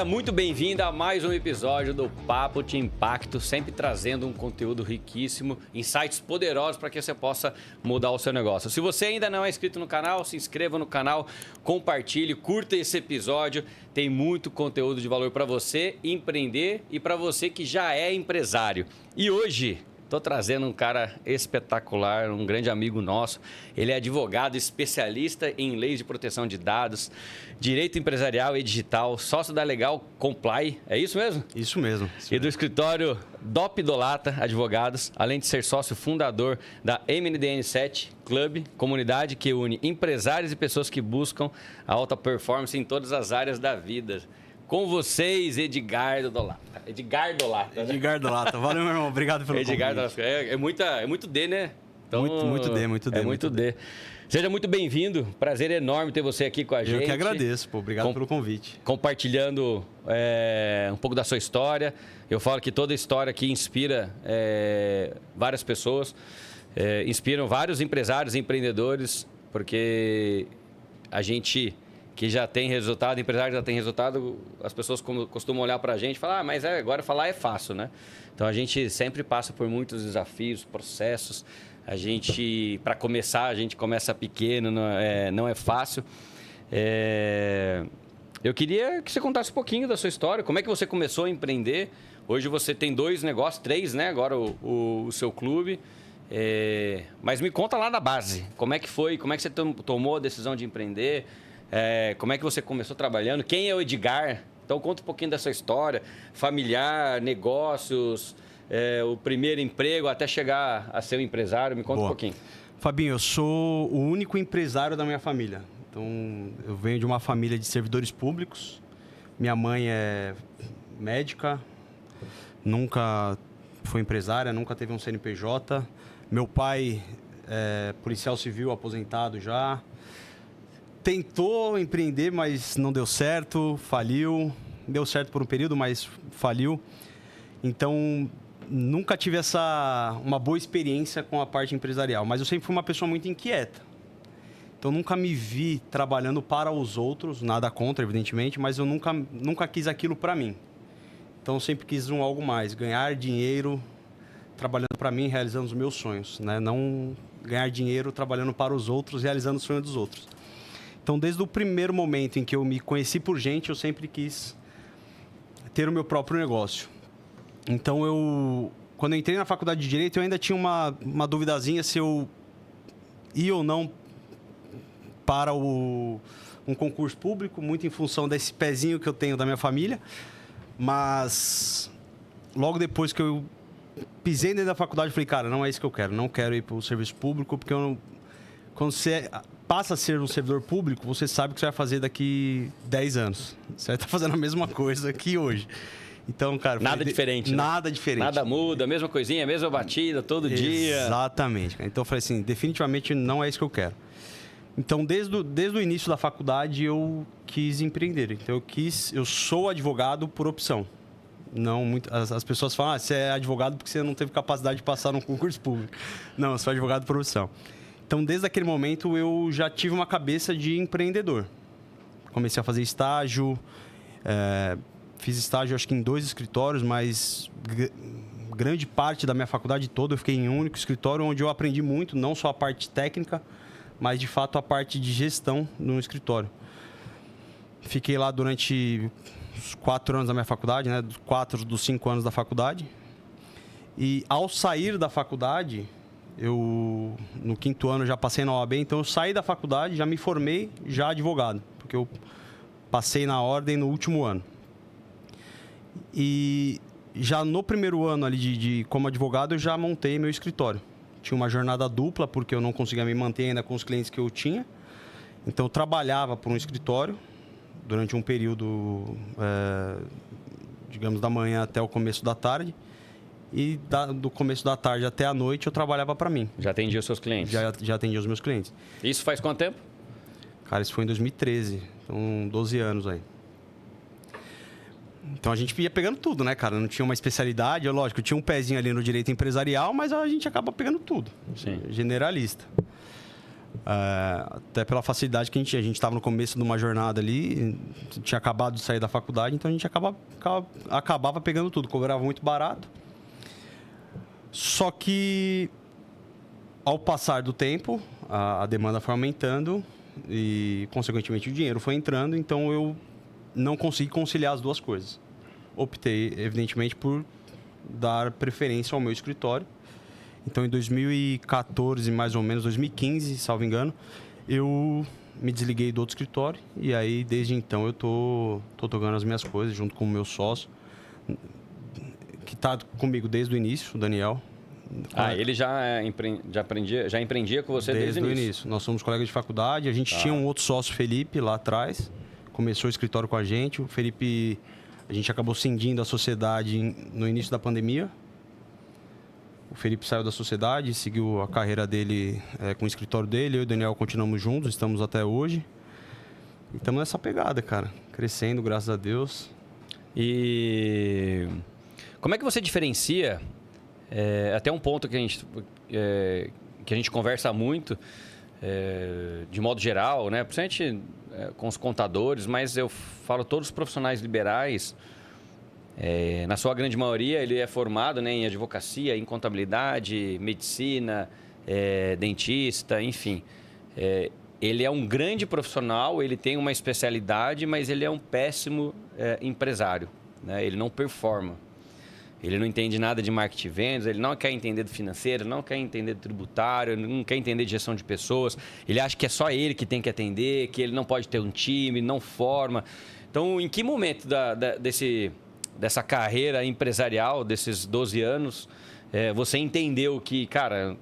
Seja muito bem-vindo a mais um episódio do Papo de Impacto, sempre trazendo um conteúdo riquíssimo, insights poderosos para que você possa mudar o seu negócio. Se você ainda não é inscrito no canal, se inscreva no canal, compartilhe, curta esse episódio. Tem muito conteúdo de valor para você empreender e para você que já é empresário. E hoje estou trazendo um cara espetacular, um grande amigo nosso. Ele é advogado, especialista em leis de proteção de dados, direito empresarial e digital, sócio da Legal Comply. É isso mesmo? Isso mesmo. E do escritório DOP Dolata Advogados, além de ser sócio fundador da MNDN7 Club, comunidade que une empresários e pessoas que buscam a alta performance em todas as áreas da vida. Com vocês, Edgardo Dolata. Edgar Dolata. Né? Edgar Dolata. Valeu, meu irmão. Obrigado pelo Edgar Dolata. É muito D, né? Então, muito D. É muito D. Seja muito bem-vindo. Prazer enorme ter você aqui com a gente. Eu que agradeço, pô. Obrigado pelo convite. Compartilhando um pouco da sua história. Eu falo que toda história aqui inspira várias pessoas, inspiram vários empresários e empreendedores, porque a gente que já tem resultado, empresário já tem resultado, as pessoas costumam olhar para a gente e falar, mas agora falar é fácil, né? Então, a gente sempre passa por muitos desafios, processos. Para começar, a gente começa pequeno, não é fácil. Eu queria que você contasse um pouquinho da sua história, como é que você começou a empreender. Hoje você tem 2 negócios, 3, né? Agora o seu clube. Mas me conta lá da base, como é que foi, como é que você tomou a decisão de empreender, como é que você começou trabalhando, quem é o Edgar? Então, conta um pouquinho dessa história, familiar, negócios, o primeiro emprego até chegar a ser um empresário. Me conta um pouquinho. Fabinho, eu sou o único empresário da minha família. Então, eu venho de uma família de servidores públicos. Minha mãe é médica, nunca foi empresária, nunca teve um CNPJ. Meu pai é policial civil aposentado já. Tentou empreender, mas não deu certo, faliu. Deu certo por um período, mas faliu. Então, nunca tive uma boa experiência com a parte empresarial. Mas eu sempre fui uma pessoa muito inquieta. Então, nunca me vi trabalhando para os outros, nada contra, evidentemente, mas eu nunca quis aquilo para mim. Então, eu sempre quis algo mais, ganhar dinheiro trabalhando para mim, realizando os meus sonhos, né? Não ganhar dinheiro trabalhando para os outros, realizando os sonhos dos outros. Então, desde o primeiro momento em que eu me conheci por gente, eu sempre quis ter o meu próprio negócio. Então, quando eu entrei na faculdade de Direito, eu ainda tinha uma duvidazinha se eu ia ou não para um concurso público, muito em função desse pezinho que eu tenho da minha família. Mas, logo depois que eu pisei dentro da faculdade, eu falei, cara, não é isso que eu quero. Não quero ir para o serviço público, porque quando você passa a ser um servidor público, você sabe o que você vai fazer daqui 10 anos. Você vai estar fazendo a mesma coisa que hoje. Então, cara... Nada diferente. Nada diferente. Nada muda, mesma coisinha, mesma batida, todo dia. Exatamente. Então, eu falei assim, definitivamente não é isso que eu quero. Então, desde o início da faculdade, eu quis empreender. Então, eu sou advogado por opção. As pessoas falam, você é advogado porque você não teve capacidade de passar num concurso público. Não, eu sou advogado por opção. Então, desde aquele momento, eu já tive uma cabeça de empreendedor. Comecei a fazer estágio, fiz estágio acho que em 2 escritórios, mas grande parte da minha faculdade toda eu fiquei em um único escritório, onde eu aprendi muito, não só a parte técnica, mas de fato a parte de gestão no escritório. Fiquei lá durante os 4 anos da minha faculdade, né? 4 dos 5 anos da faculdade. E ao sair da faculdade... no 5º ano já passei na OAB, então eu saí da faculdade, já me formei já advogado, porque eu passei na ordem no último ano. E já no primeiro ano ali como advogado, eu já montei meu escritório. Tinha uma jornada dupla, porque eu não conseguia me manter ainda com os clientes que eu tinha. Então eu trabalhava por um escritório durante um período, digamos, da manhã até o começo da tarde. E do começo da tarde até a noite eu trabalhava para mim. Já atendia os seus clientes? Já atendia os meus clientes. Isso faz quanto tempo? Cara, isso foi em 2013. Então, 12 anos aí. Então, a gente ia pegando tudo, né, cara? Não tinha uma especialidade. Lógico, tinha um pezinho ali no direito empresarial, mas a gente acaba pegando tudo. Sim. Generalista. Até pela facilidade que a gente estava no começo de uma jornada ali, tinha acabado de sair da faculdade, então a gente acabava pegando tudo, cobrava muito barato. Só que, ao passar do tempo, a demanda foi aumentando e, consequentemente, o dinheiro foi entrando, então eu não consegui conciliar as duas coisas. Optei, evidentemente, por dar preferência ao meu escritório. Então, em 2014, mais ou menos, 2015, salvo engano, eu me desliguei do outro escritório. E aí, desde então, eu tô tocando as minhas coisas junto com o meu sócio, que está comigo desde o início, o Daniel. Ele já empreendia com você desde o início? Nós somos colegas de faculdade. A gente tinha um outro sócio, Felipe, lá atrás. Começou o escritório com a gente. O Felipe, a gente acabou cindindo a sociedade no início da pandemia. O Felipe saiu da sociedade, seguiu a carreira dele com o escritório dele. Eu e o Daniel continuamos juntos, estamos até hoje. E estamos nessa pegada, cara. Crescendo, graças a Deus. E como é que você diferencia, até um ponto que a gente conversa muito, de modo geral, né? Principalmente com os contadores, mas eu falo todos os profissionais liberais. Na sua grande maioria, ele é formado, né, em advocacia, em contabilidade, medicina, dentista, enfim. Ele é um grande profissional, ele tem uma especialidade, mas ele é um péssimo empresário, né? Ele não performa. Ele não entende nada de marketing e vendas, ele não quer entender do financeiro, não quer entender do tributário, não quer entender de gestão de pessoas. Ele acha que é só ele que tem que atender, que ele não pode ter um time, não forma. Então, em que momento dessa carreira empresarial, desses 12 anos, você entendeu que, cara,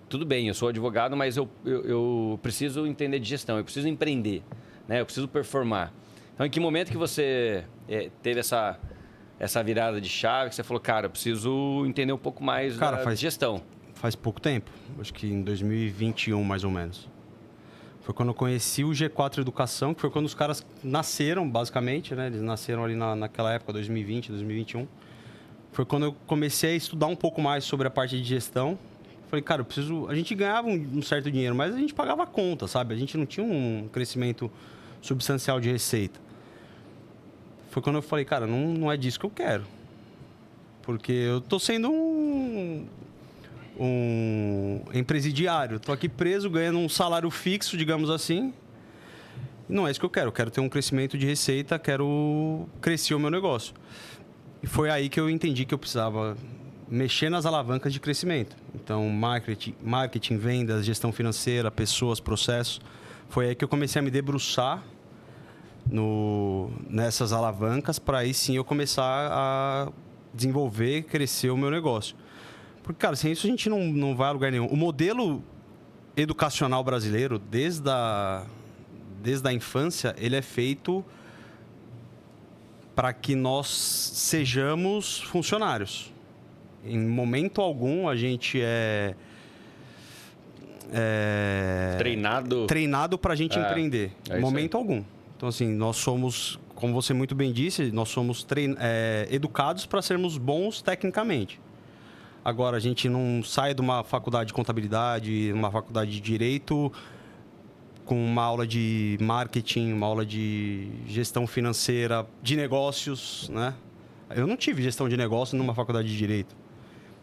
tudo bem, eu sou advogado, mas eu preciso entender de gestão, eu preciso empreender, né? Eu preciso performar. Então, em que momento que você teve essa virada de chave, que você falou, cara, eu preciso entender um pouco mais da gestão? Faz pouco tempo, acho que em 2021, mais ou menos. Foi quando eu conheci o G4 Educação, que foi quando os caras nasceram, basicamente, né? Eles nasceram ali naquela época, 2020, 2021. Foi quando eu comecei a estudar um pouco mais sobre a parte de gestão. Falei, cara, a gente ganhava um certo dinheiro, mas a gente pagava a conta, sabe? A gente não tinha um crescimento substancial de receita. Foi quando eu falei, cara, não é disso que eu quero. Porque eu tô sendo um empresidiário. Estou aqui preso, ganhando um salário fixo, digamos assim. Não é isso que eu quero. Eu quero ter um crescimento de receita, quero crescer o meu negócio. E foi aí que eu entendi que eu precisava mexer nas alavancas de crescimento. Então, marketing, vendas, gestão financeira, pessoas, processos. Foi aí que eu comecei a me debruçar nessas alavancas para aí sim eu começar a desenvolver, crescer o meu negócio. Porque, cara, sem isso a gente não vai a lugar nenhum. O modelo educacional brasileiro, desde a infância, ele é feito para que nós sejamos funcionários. Em momento algum a gente treinado para a gente empreender. Em momento algum. Então, assim, nós somos, como você muito bem disse, nós somos educados para sermos bons tecnicamente. Agora, a gente não sai de uma faculdade de contabilidade, uma faculdade de direito, com uma aula de marketing, uma aula de gestão financeira, de negócios, né? Eu não tive gestão de negócio numa faculdade de direito.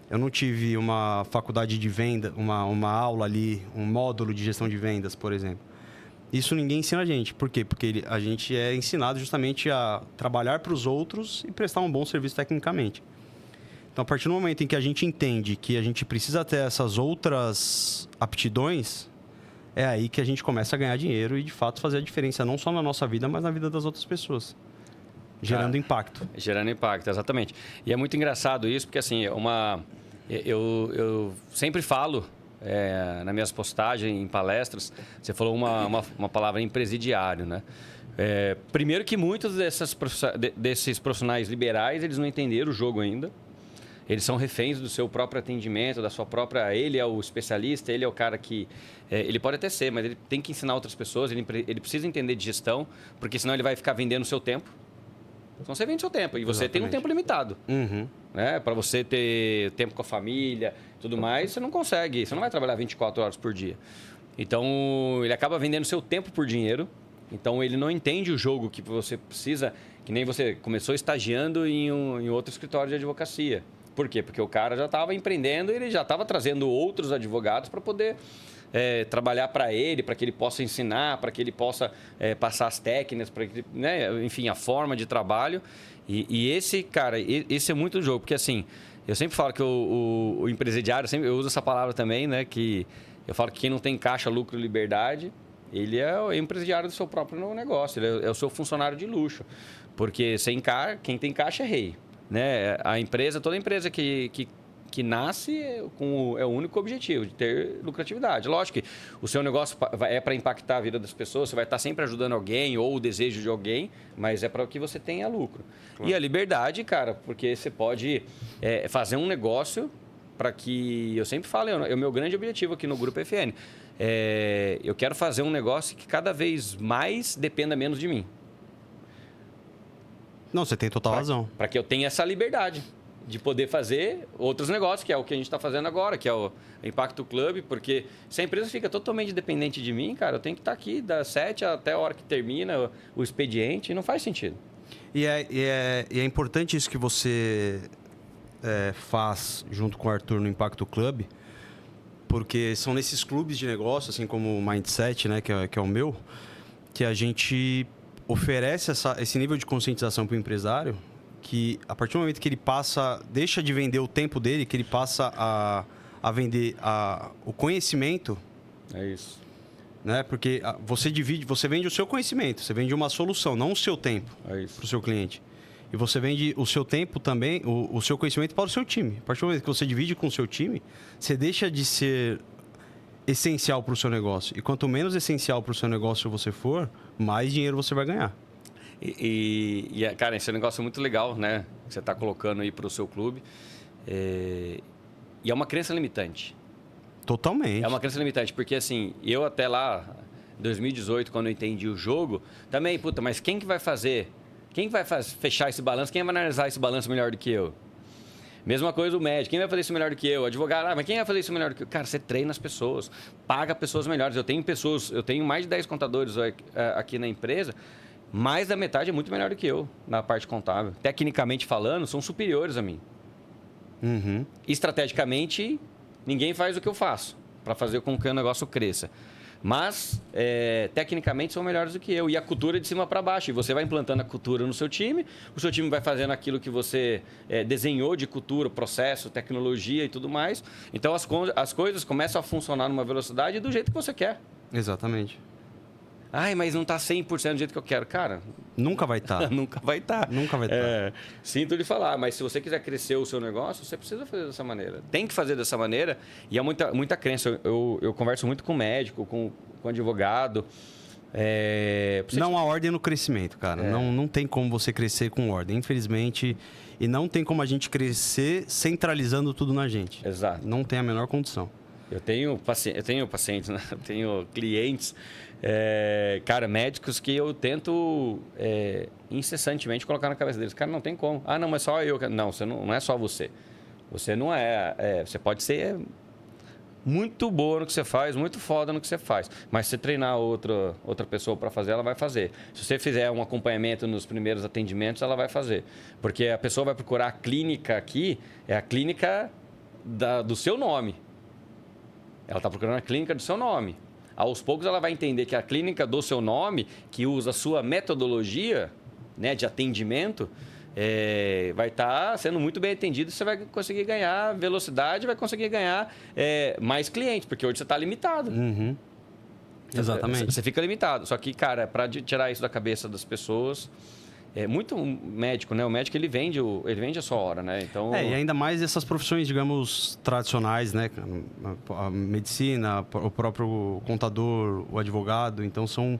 Eu não tive uma faculdade de venda, uma aula ali, um módulo de gestão de vendas, por exemplo. Isso ninguém ensina a gente. Por quê? Porque a gente é ensinado justamente a trabalhar para os outros e prestar um bom serviço tecnicamente. Então, a partir do momento em que a gente entende que a gente precisa ter essas outras aptidões, é aí que a gente começa a ganhar dinheiro e, de fato, fazer a diferença não só na nossa vida, mas na vida das outras pessoas. Gerando impacto. Gerando impacto, exatamente. E é muito engraçado isso, porque assim, eu sempre falo nas minhas postagens, em palestras, você falou uma palavra empresidiário, né? Primeiro que muitos desses profissionais liberais, eles não entenderam o jogo ainda. Eles são reféns do seu próprio atendimento, da sua própria... Ele é o especialista, ele é o cara que... ele pode até ser, mas ele tem que ensinar outras pessoas, ele precisa entender de gestão, porque senão ele vai ficar vendendo o seu tempo. Então você vende o seu tempo e você tem um tempo limitado. Uhum. Né? Para você ter tempo com a família, tudo mais, você não consegue. Você não vai trabalhar 24 horas por dia. Então, ele acaba vendendo seu tempo por dinheiro. Então, ele não entende o jogo que você precisa, que nem você começou estagiando em outro escritório de advocacia. Por quê? Porque o cara já estava empreendendo e ele já estava trazendo outros advogados para poder trabalhar para ele, para que ele possa ensinar, para que ele possa passar as técnicas, para que, né, enfim, a forma de trabalho. E esse, cara, esse é muito jogo, porque assim, eu sempre falo que o empresariado, eu uso essa palavra também, né, que eu falo que quem não tem caixa, lucro e liberdade, ele é o empresariado do seu próprio negócio, ele é o seu funcionário de luxo. Porque quem tem caixa é rei. Né? Toda empresa que nasce é o único objetivo, de ter lucratividade. Lógico que o seu negócio é para impactar a vida das pessoas, você vai estar sempre ajudando alguém ou o desejo de alguém, mas é para que você tenha lucro. Claro. E a liberdade, cara, porque você pode fazer um negócio para que... Eu sempre falo, é o meu grande objetivo aqui no Grupo FN. Eu quero fazer um negócio que cada vez mais dependa menos de mim. Não, você tem total razão. Para que eu tenha essa liberdade de poder fazer outros negócios, que é o que a gente está fazendo agora, que é o Impacto Club, porque se a empresa fica totalmente dependente de mim, cara, eu tenho que estar aqui das 7 até a hora que termina o expediente, e não faz sentido. E é importante isso que você faz junto com o Arthur no Impacto Club, porque são nesses clubes de negócio, assim como o Mindset, né, que é o meu, que a gente oferece esse nível de conscientização para o empresário, que a partir do momento que ele deixa de vender o tempo dele, que ele passa a vender o conhecimento. É isso. Né? Porque você vende o seu conhecimento, você vende uma solução, não o seu tempo para o seu cliente. E você vende o seu tempo também, o seu conhecimento para o seu time. A partir do momento que você divide com o seu time, você deixa de ser essencial para o seu negócio. E quanto menos essencial para o seu negócio você for, mais dinheiro você vai ganhar. Cara, esse é um negócio muito legal, né? Que você está colocando aí para o seu clube. E é uma crença limitante. Totalmente. É uma crença limitante, porque assim, eu até lá, em 2018, quando eu entendi o jogo, também, mas quem que vai fazer? Quem que vai fechar esse balanço? Quem vai analisar esse balanço melhor do que eu? Mesma coisa o médico. Quem vai fazer isso melhor do que eu? O advogado. Mas quem vai fazer isso melhor do que eu? Cara, você treina as pessoas. Paga pessoas melhores. Eu tenho mais de 10 contadores aqui na empresa. Mais da metade é muito melhor do que eu na parte contábil. Tecnicamente falando, são superiores a mim. Uhum. Estrategicamente, ninguém faz o que eu faço para fazer com que o negócio cresça. Mas, tecnicamente, são melhores do que eu. E a cultura é de cima para baixo. E você vai implantando a cultura no seu time, o seu time vai fazendo aquilo que você desenhou de cultura, processo, tecnologia e tudo mais. Então, as coisas começam a funcionar numa velocidade do jeito que você quer. Exatamente. Ai, mas não está 100% do jeito que eu quero. Cara... Nunca vai estar. Nunca vai estar. Nunca vai estar. Sinto lhe falar, mas se você quiser crescer o seu negócio, você precisa fazer dessa maneira. Tem que fazer dessa maneira. E há muita crença. Eu converso muito com médico, com advogado. Não há ordem no crescimento, cara. Não tem como você crescer com ordem, infelizmente. E não tem como a gente crescer centralizando tudo na gente. Exato. Não tem a menor condição. Eu tenho pacientes, né? Eu tenho clientes, cara, médicos que eu tento incessantemente colocar na cabeça deles. Cara, não tem como. Ah, não, mas só eu. Não, não é só você. Você não você pode ser muito boa no que você faz, muito foda no que você faz. Mas se você treinar outra pessoa para fazer, ela vai fazer. Se você fizer um acompanhamento nos primeiros atendimentos, ela vai fazer. Porque a pessoa vai procurar a clínica aqui, é a clínica do seu nome. Ela está procurando a clínica do seu nome. Aos poucos ela vai entender que a clínica do seu nome, que usa a sua metodologia, né, de atendimento, vai estar sendo muito bem atendido e você vai conseguir ganhar velocidade, vai conseguir ganhar mais clientes, porque hoje você está limitado. Uhum. Exatamente. Você fica limitado. Só que, cara, para tirar isso da cabeça das pessoas... muito médico, né? O médico, ele vende a sua hora, né? Então... e ainda mais essas profissões, digamos, tradicionais, né? A medicina, o próprio contador, o advogado. Então, são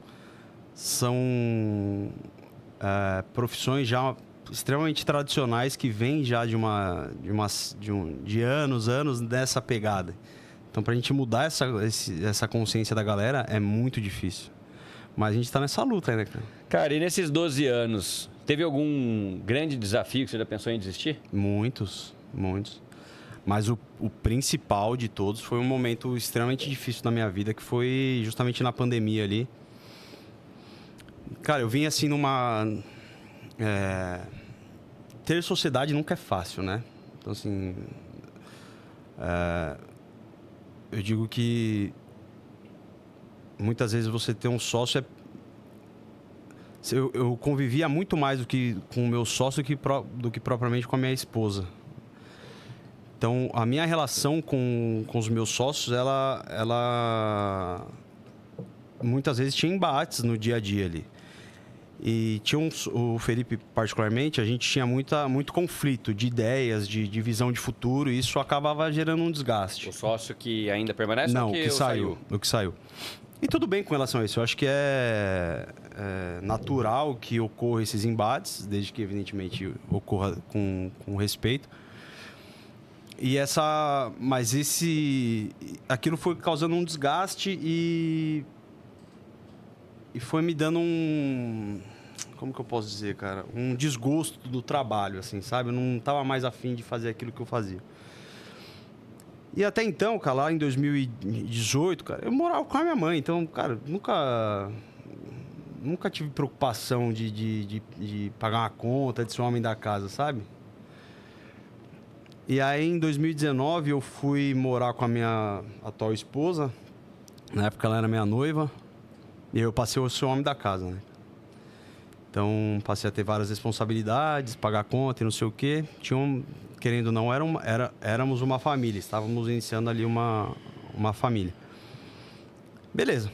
profissões já extremamente tradicionais que vêm já de anos dessa pegada. Então, para a gente mudar essa consciência da galera, é muito difícil. Mas a gente está nessa luta ainda, cara. Cara, e nesses 12 anos, teve algum grande desafio que você já pensou em desistir? Muitos. Mas o principal de todos foi um momento extremamente difícil da minha vida, que foi justamente na pandemia ali. Cara, eu vim assim numa... Ter sociedade nunca é fácil, né? Então, assim... eu digo que muitas vezes você ter um sócio eu convivia muito mais com o meu sócio do que propriamente com a minha esposa. Então, a minha relação com os meus sócios, ela muitas vezes tinha embates no dia a dia ali. E tinha o Felipe, particularmente, a gente tinha muito conflito de ideias, de visão de futuro, e isso acabava gerando um desgaste. O sócio que ainda permanece? Não, ou que o que saiu. E tudo bem com relação a isso. Eu acho que é natural que ocorra esses embates, desde que, evidentemente, ocorra com respeito. Aquilo foi causando um desgaste e foi me dando como que eu posso dizer, cara? Um desgosto do trabalho, assim, sabe? Eu não estava mais afim de fazer aquilo que eu fazia. E até então, cara, lá em 2018, cara, eu morava com a minha mãe. Então, cara, nunca tive preocupação de pagar uma conta, de ser um homem da casa, sabe? E aí, em 2019, eu fui morar com a minha atual esposa. Na época, ela era minha noiva. E aí eu passei a ser o homem da casa, né? Então, passei a ter várias responsabilidades, pagar conta e não sei o quê. Querendo ou não, éramos uma família. Estávamos iniciando ali uma família. Beleza.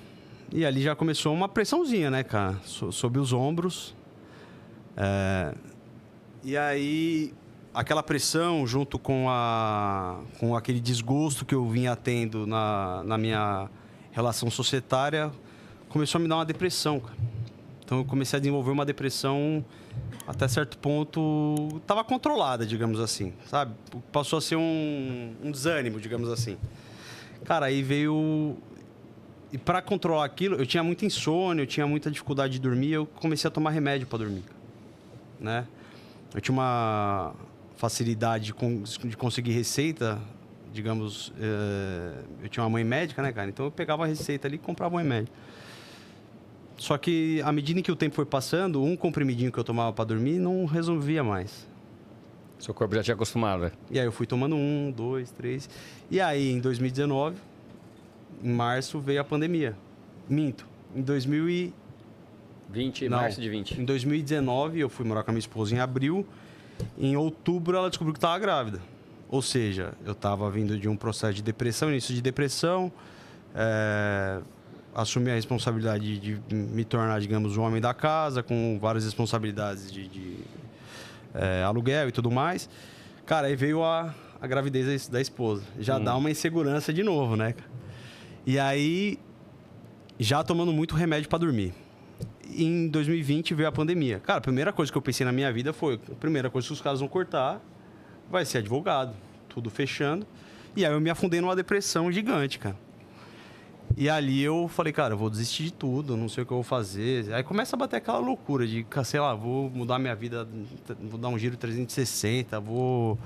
E ali já começou uma pressãozinha, né, cara? Sob os ombros. E aí, aquela pressão junto com aquele desgosto que eu vinha tendo na minha relação societária, começou a me dar uma depressão, cara. Então, eu comecei a desenvolver uma depressão, até certo ponto, estava controlada, digamos assim, sabe? Passou a ser um desânimo, digamos assim. Cara, aí veio... E para controlar aquilo, eu tinha muita insônia, eu tinha muita dificuldade de dormir, eu comecei a tomar remédio para dormir, né? Eu tinha uma facilidade de conseguir receita, digamos... eu tinha uma mãe médica, né, cara? Então, eu pegava a receita ali e comprava um remédio. Só que, à medida em que o tempo foi passando, um comprimidinho que eu tomava para dormir não resolvia mais. Seu corpo já tinha acostumado, né? E aí eu fui tomando 1, 2, 3. E aí, em 2019, em março, veio a pandemia. Minto. Em 2020... março de 20. Em 2019, eu fui morar com a minha esposa em abril. Em outubro, ela descobriu que estava grávida. Ou seja, eu estava vindo de um processo de depressão, início de depressão. Assumi a responsabilidade de me tornar, digamos, o homem da casa, com várias responsabilidades de aluguel e tudo mais. Cara, aí veio a gravidez da esposa. Já dá uma insegurança de novo, né? E aí, já tomando muito remédio para dormir. Em 2020 veio a pandemia. Cara, a primeira coisa que eu pensei na minha vida foi... A primeira coisa que os caras vão cortar vai ser advogado. Tudo fechando. E aí eu me afundei numa depressão gigante, cara. E ali eu falei, cara, eu vou desistir de tudo, não sei o que eu vou fazer. Aí começa a bater aquela loucura de, sei lá, vou mudar minha vida, vou dar um giro 360, vou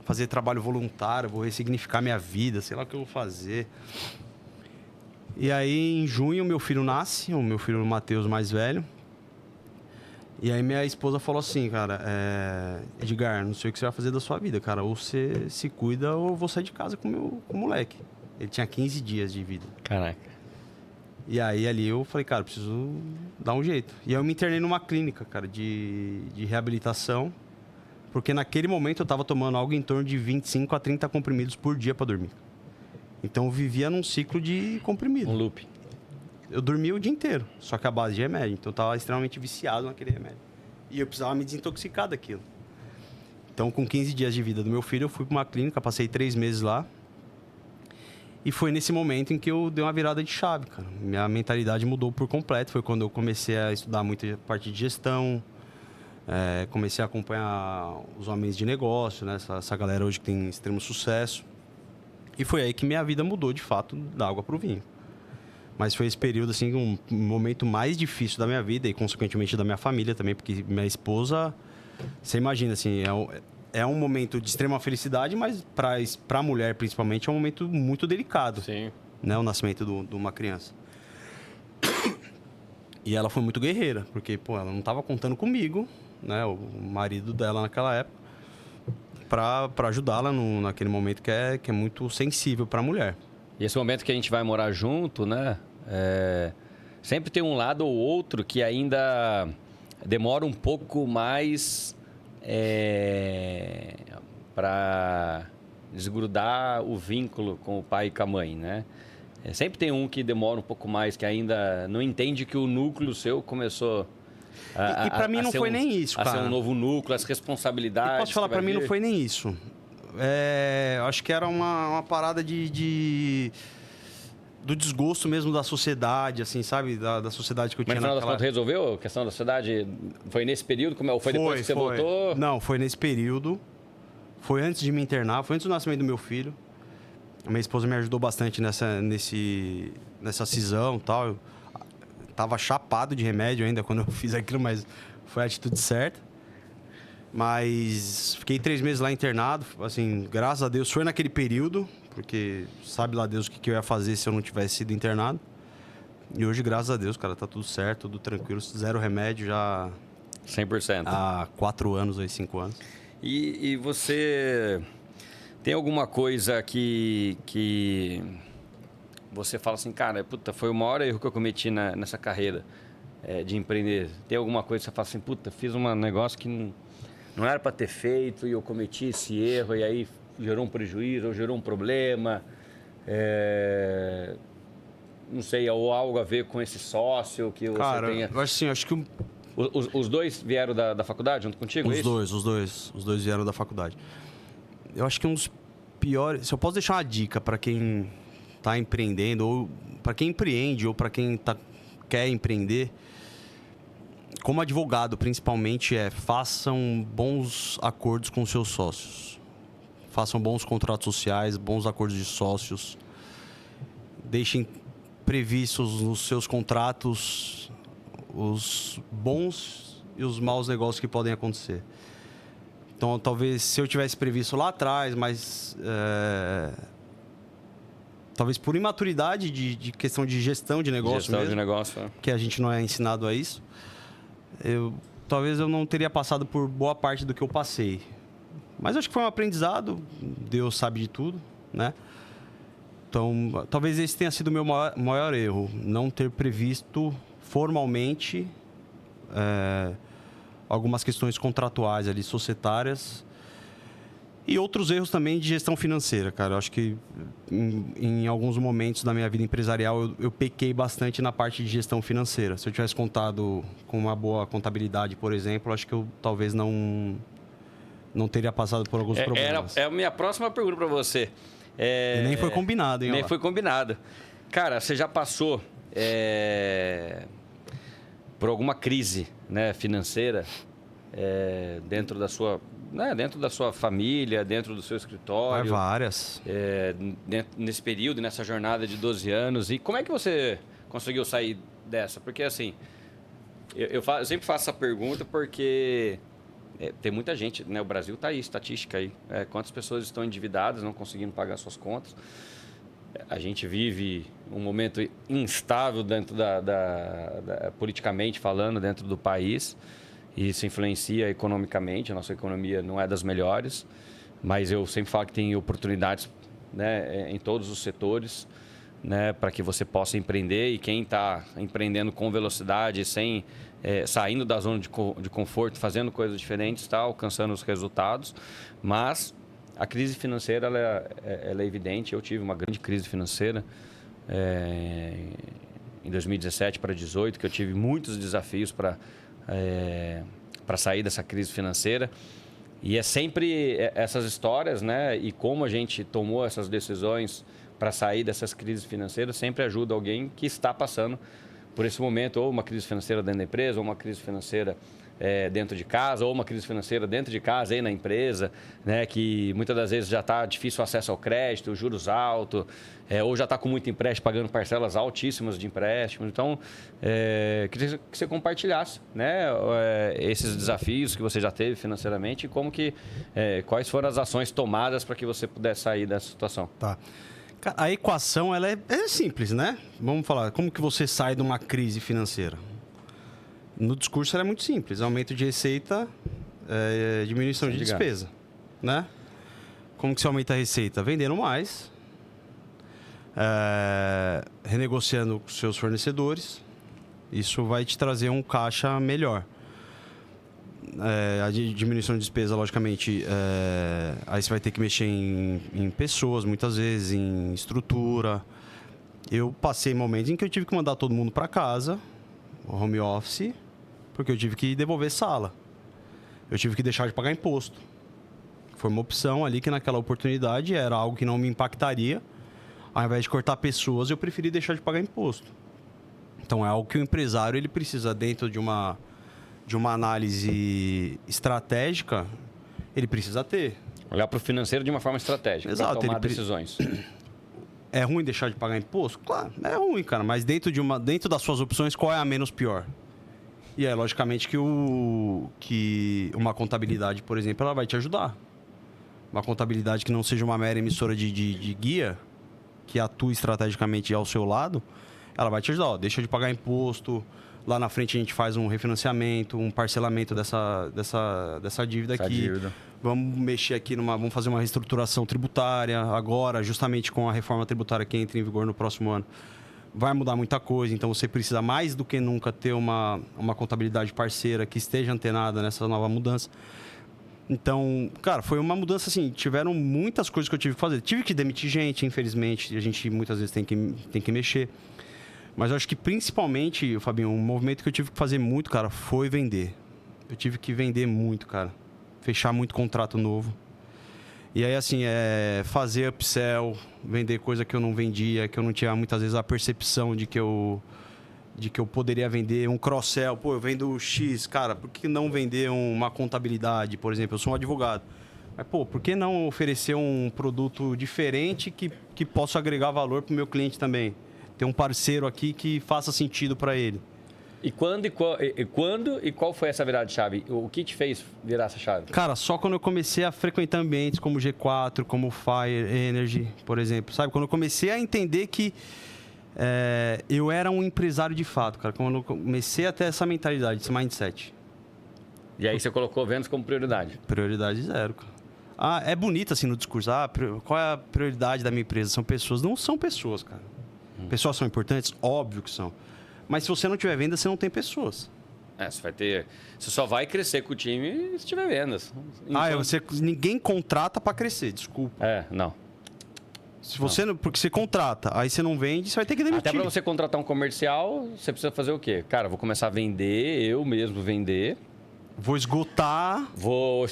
fazer trabalho voluntário, vou ressignificar minha vida, sei lá o que eu vou fazer. E aí, em junho, meu filho nasce, o meu filho Matheus mais velho. E aí minha esposa falou assim, cara, Edgar, não sei o que você vai fazer da sua vida, cara. Ou você se cuida ou eu vou sair de casa com o moleque. Ele tinha 15 dias de vida. Caraca. E aí, ali eu falei, cara, preciso dar um jeito. E aí eu me internei numa clínica, cara, de reabilitação. Porque naquele momento eu tava tomando algo em torno de 25 a 30 comprimidos por dia para dormir. Então eu vivia num ciclo de comprimido. Um loop. Eu dormia o dia inteiro, só que a base de remédio. Então eu tava extremamente viciado naquele remédio. E eu precisava me desintoxicar daquilo. Então, com 15 dias de vida do meu filho, eu fui para uma clínica, passei 3 meses lá. E foi nesse momento em que eu dei uma virada de chave, cara. Minha mentalidade mudou por completo. Foi quando eu comecei a estudar muito a parte de gestão. Comecei a acompanhar os homens de negócio, né? Essa galera hoje que tem extremo sucesso. E foi aí que minha vida mudou, de fato, da água para o vinho. Mas foi esse período, assim, um momento mais difícil da minha vida e, consequentemente, da minha família também. Porque minha esposa, você imagina, assim, é um momento de extrema felicidade, mas para a mulher, principalmente, é um momento muito delicado. Sim. Né? O nascimento de uma criança. E ela foi muito guerreira, porque, pô, ela não estava contando comigo, né? O marido dela naquela época, para ajudá-la naquele momento que é muito sensível para a mulher. E esse momento que a gente vai morar junto, né? Sempre tem um lado ou outro que ainda demora um pouco mais para desgrudar o vínculo com o pai e com a mãe, né? Sempre tem um que demora um pouco mais, que ainda não entende que o núcleo seu começou e para mim não foi nem isso, cara. A ser um novo núcleo, as responsabilidades. E posso falar, para mim não foi nem isso. Acho que era uma parada do desgosto mesmo da sociedade, assim, sabe? Da sociedade que eu tinha naquela... Mas no final das contas resolveu a questão da sociedade? Foi nesse período? Ou foi depois que você voltou? Não, foi nesse período. Foi antes de me internar, foi antes do nascimento do meu filho. A minha esposa me ajudou bastante nessa cisão e tal. Eu tava chapado de remédio ainda quando eu fiz aquilo, mas foi a atitude certa. Mas fiquei 3 meses lá internado, assim, graças a Deus foi naquele período, porque sabe lá Deus o que eu ia fazer se eu não tivesse sido internado. E hoje, graças a Deus, cara, tá tudo certo, tudo tranquilo, 0 remédio já... 100%. Há 4 anos, 5 anos. E você tem alguma coisa que você fala assim, cara, puta, foi o maior erro que eu cometi nessa carreira de empreender? Tem alguma coisa que você fala assim, puta, fiz um negócio que não era para ter feito e eu cometi esse erro e aí gerou um prejuízo ou gerou um problema? Não sei, ou algo a ver com esse sócio que você tenha... Cara, acho que... Os dois vieram da faculdade junto contigo? Os dois vieram da faculdade. Eu acho que um dos piores... Se eu posso deixar uma dica para quem está empreendendo, ou para quem empreende, ou para quem quer empreender, como advogado principalmente, façam bons acordos com seus sócios. Façam bons contratos sociais, bons acordos de sócios. Deixem previstos nos seus contratos os bons e os maus negócios que podem acontecer. Então, talvez se eu tivesse previsto lá atrás, mas talvez por imaturidade de questão de gestão de negócio que a gente não é ensinado a isso, talvez eu não teria passado por boa parte do que eu passei. Mas acho que foi um aprendizado, Deus sabe de tudo, né? Então, talvez esse tenha sido o meu maior erro, não ter previsto formalmente algumas questões contratuais ali, societárias, e outros erros também de gestão financeira, cara. Eu acho que em alguns momentos da minha vida empresarial eu pequei bastante na parte de gestão financeira. Se eu tivesse contado com uma boa contabilidade, por exemplo, acho que eu talvez não teria passado por alguns problemas. É a minha próxima pergunta para você. E nem foi combinado, hein? Nem foi combinado. Cara, você já passou por alguma crise, né, financeira dentro da sua família, dentro do seu escritório? Várias. Nesse período, nessa jornada de 12 anos. E como é que você conseguiu sair dessa? Porque, assim, eu sempre faço essa pergunta porque tem muita gente, né? O Brasil está aí, estatística aí. Quantas pessoas estão endividadas, não conseguindo pagar suas contas? A gente vive um momento instável dentro politicamente falando, dentro do país. E isso influencia economicamente. A nossa economia não é das melhores, mas eu sempre falo que tem oportunidades, né, em todos os setores, né, para que você possa empreender. E quem está empreendendo com velocidade, saindo da zona de conforto, fazendo coisas diferentes, está alcançando os resultados. Mas a crise financeira ela é evidente. Eu tive uma grande crise financeira em 2017 para 2018, que eu tive muitos desafios para sair dessa crise financeira. E é sempre essas histórias, né? E como a gente tomou essas decisões para sair dessas crises financeiras, sempre ajuda alguém que está passando por esse momento, ou uma crise financeira dentro da empresa, ou uma crise financeira dentro de casa, ou uma crise financeira dentro de casa e na empresa, né, que muitas das vezes já está difícil o acesso ao crédito, juros altos, ou já está com muito empréstimo, pagando parcelas altíssimas de empréstimos. Então, queria que você compartilhasse, né, esses desafios que você já teve financeiramente e quais foram as ações tomadas para que você pudesse sair dessa situação. Tá. A equação ela é simples, né? Vamos falar, como que você sai de uma crise financeira? No discurso ela é muito simples, aumento de receita, diminuição de despesa, né? Como que você aumenta a receita? Vendendo mais, renegociando com seus fornecedores, isso vai te trazer um caixa melhor. A diminuição de despesa, logicamente, aí você vai ter que mexer em pessoas, muitas vezes, em estrutura. Eu passei momentos em que eu tive que mandar todo mundo para casa, home office, porque eu tive que devolver sala. Eu tive que deixar de pagar imposto. Foi uma opção ali que naquela oportunidade era algo que não me impactaria. Ao invés de cortar pessoas, eu preferi deixar de pagar imposto. Então é algo que o empresário ele precisa, dentro de uma análise estratégica, ele precisa ter. Olhar para o financeiro de uma forma estratégica, para tomar decisões. É ruim deixar de pagar imposto? Claro, é ruim, cara. Mas dentro das suas opções, qual é a menos pior? E é logicamente que uma contabilidade, por exemplo, ela vai te ajudar. Uma contabilidade que não seja uma mera emissora de guia, que atue estrategicamente ao seu lado, ela vai te ajudar. Ó, deixa de pagar imposto. Lá na frente a gente faz um refinanciamento, um parcelamento dessa dívida aqui. Vamos mexer aqui vamos fazer uma reestruturação tributária agora, justamente com a reforma tributária que entra em vigor no próximo ano. Vai mudar muita coisa, então você precisa mais do que nunca ter uma contabilidade parceira que esteja antenada nessa nova mudança. Então, cara, foi uma mudança assim, tiveram muitas coisas que eu tive que fazer. Tive que demitir gente, infelizmente, a gente muitas vezes tem que mexer. Mas eu acho que principalmente, Fabinho, um movimento que eu tive que fazer muito, cara, foi vender. Eu tive que vender muito, cara. Fechar muito contrato novo. E aí, assim, fazer upsell, vender coisa que eu não vendia, que eu não tinha muitas vezes a percepção de que eu poderia vender. Um cross-sell, pô, eu vendo X, cara, por que não vender uma contabilidade, por exemplo? Eu sou um advogado. Mas, pô, por que não oferecer um produto diferente que possa agregar valor para o meu cliente também? Ter um parceiro aqui que faça sentido para ele. E quando e qual foi essa virada de chave? O que te fez virar essa chave? Cara, só quando eu comecei a frequentar ambientes como G4, como Fire Energy, por exemplo. Sabe? Quando eu comecei a entender que eu era um empresário de fato, cara. Quando eu comecei a ter essa mentalidade, esse mindset. E aí você colocou vendas como prioridade? Prioridade zero, cara. É bonito assim no discurso. Qual é a prioridade da minha empresa? São pessoas. Não são pessoas, cara. Pessoas são importantes? Óbvio que são. Mas se você não tiver venda, você não tem pessoas. Você só vai crescer com o time se tiver vendas. Ninguém contrata para crescer, desculpa. Não. Porque você contrata, aí você não vende, você vai ter que demitir. Até para você contratar um comercial, você precisa fazer o quê? Cara, vou começar a vender, eu mesmo vender. Vou esgotar. Vou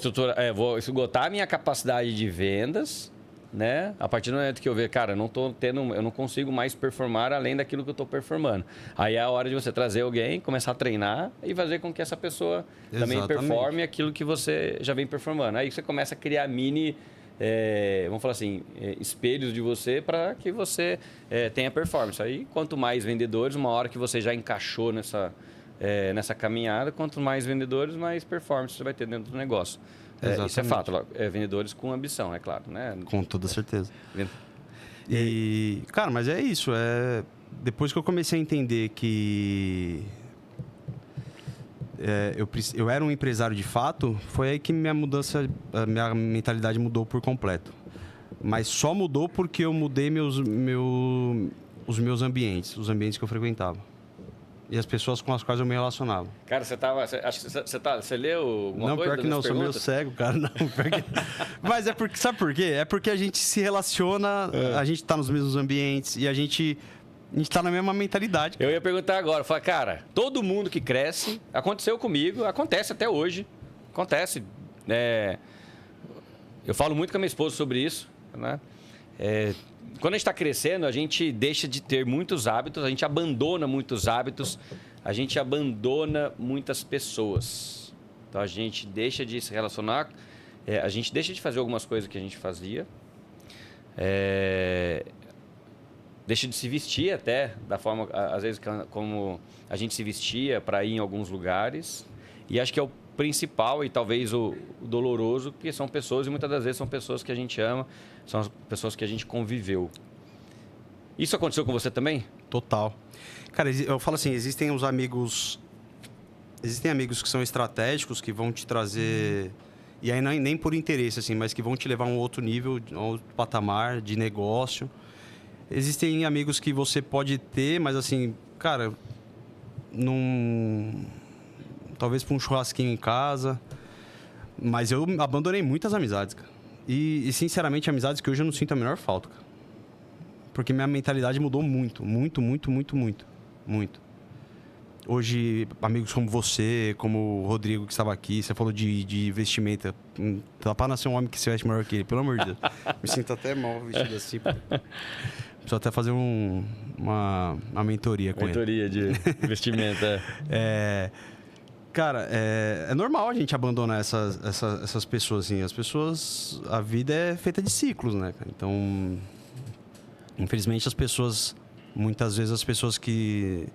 esgotar a minha capacidade de vendas. Né? A partir do momento que eu ver, cara, eu não consigo mais performar além daquilo que eu estou performando. Aí é a hora de você trazer alguém, começar a treinar e fazer com que essa pessoa também performe aquilo que você já vem performando. Aí você começa a criar vamos falar assim, espelhos de você para que você tenha performance. Aí, quanto mais vendedores, uma hora que você já encaixou nessa caminhada, quanto mais vendedores, mais performance você vai ter dentro do negócio. Isso é fato. Vendedores com ambição, é claro. Né? Com toda certeza. E, cara, mas é isso. Depois que eu comecei a entender que eu era um empresário de fato, foi aí que minha mentalidade mudou por completo. Mas só mudou porque eu mudei os meus ambientes, os ambientes que eu frequentava. E as pessoas com as quais eu me relacionava. Cara, você leu alguma coisa? Não, pior que não, sou meio cego, cara. Não, pior que... Mas sabe por quê? É porque a gente se relaciona, a gente tá nos mesmos ambientes e a gente tá na mesma mentalidade. Cara. Eu ia perguntar agora, falar, cara, todo mundo que cresce, aconteceu comigo, acontece até hoje, acontece. Eu falo muito com a minha esposa sobre isso, né? quando a gente está crescendo, a gente deixa de ter muitos hábitos, a gente abandona muitos hábitos, a gente abandona muitas pessoas. Então, a gente deixa de se relacionar, a gente deixa de fazer algumas coisas que a gente fazia, deixa de se vestir até, da forma, às vezes, como a gente se vestia para ir em alguns lugares. E acho que é o principal e talvez o doloroso, que são pessoas, e muitas das vezes são pessoas que a gente ama, são as pessoas que a gente conviveu. Isso aconteceu com você também? Total. Cara, eu falo assim, existem amigos que são estratégicos, que vão te trazer, e aí nem por interesse, assim, mas que vão te levar a um outro nível, a um outro patamar de negócio. Existem amigos que você pode ter, mas assim, cara, talvez para um churrasquinho em casa. Mas eu abandonei muitas amizades, cara. E sinceramente, amizades que hoje eu não sinto a menor falta, cara. Porque minha mentalidade mudou muito, muito, muito, muito, muito, muito. Hoje, amigos como você, como o Rodrigo que estava aqui, você falou de vestimenta. Dá pra nascer um homem que se veste melhor que ele, pelo amor de Deus. Me sinto até mal vestido assim. Preciso até fazer uma mentoria com ele. Mentoria de vestimenta. Cara, é normal a gente abandonar essas pessoas, assim. As pessoas... A vida é feita de ciclos, né, cara? Então, infelizmente, muitas vezes as pessoas que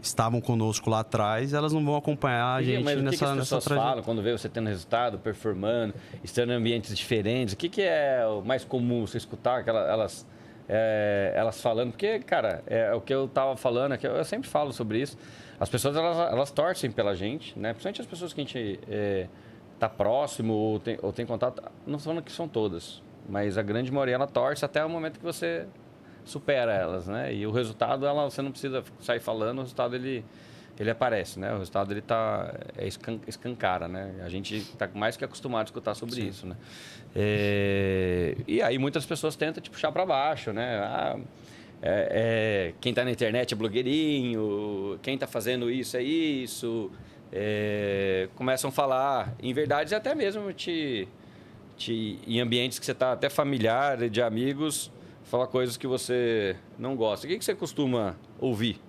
estavam conosco lá atrás, elas não vão acompanhar a gente mas nessa o que as pessoas falam quando vê você tendo resultado, performando, estando em ambientes diferentes? O que é o mais comum você escutar que elas falando? Porque, cara, é o que eu tava falando, eu sempre falo sobre isso. As pessoas, elas torcem pela gente, né? Principalmente as pessoas que a gente tá próximo ou tem contato. Não estou falando que são todas, mas a grande maioria, ela torce até o momento que você supera elas, né? E o resultado, você não precisa sair falando, o resultado, ele aparece, né? O resultado, ele escancara, né? A gente está mais que acostumado a escutar sobre Sim. isso, né? E aí muitas pessoas tentam te puxar para baixo, né? Quem está na internet é blogueirinho, quem está fazendo isso é isso. Começam a falar, em verdade, até mesmo em ambientes que você está até familiar, de amigos, falar coisas que você não gosta. O que você costuma ouvir?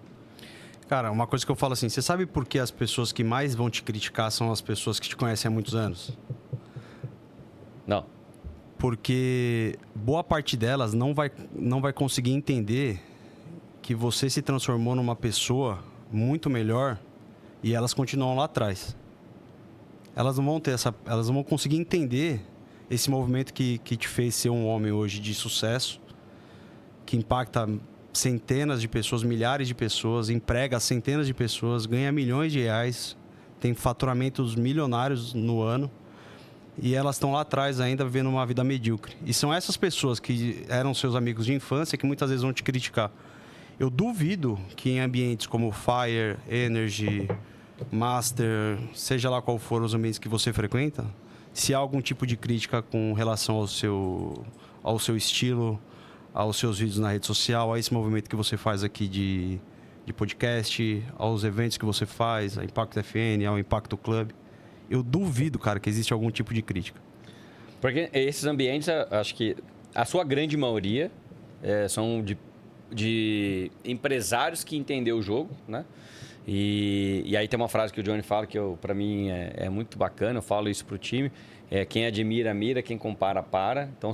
Cara, uma coisa que eu falo assim, você sabe por que as pessoas que mais vão te criticar são as pessoas que te conhecem há muitos anos? Não. Porque boa parte delas não vai conseguir entender que você se transformou numa pessoa muito melhor e elas continuam lá atrás. Elas não vão conseguir entender esse movimento que te fez ser um homem hoje de sucesso, que impacta centenas de pessoas, milhares de pessoas, emprega centenas de pessoas, ganha milhões de reais, tem faturamentos milionários no ano. E elas estão lá atrás ainda vivendo uma vida medíocre. E são essas pessoas que eram seus amigos de infância que muitas vezes vão te criticar. Eu duvido que em ambientes como Fire, Energy, Master, seja lá qual for os ambientes que você frequenta, se há algum tipo de crítica com relação ao seu estilo, aos seus vídeos na rede social, a esse movimento que você faz aqui de podcast, aos eventos que você faz, a Impacto FN, ao Impacto Club. Eu duvido, cara, que existe algum tipo de crítica. Porque esses ambientes, acho que a sua grande maioria são de empresários que entenderam o jogo, né? E aí tem uma frase que o Johnny fala que para mim é muito bacana, eu falo isso pro time, quem admira, mira, quem compara, para. Então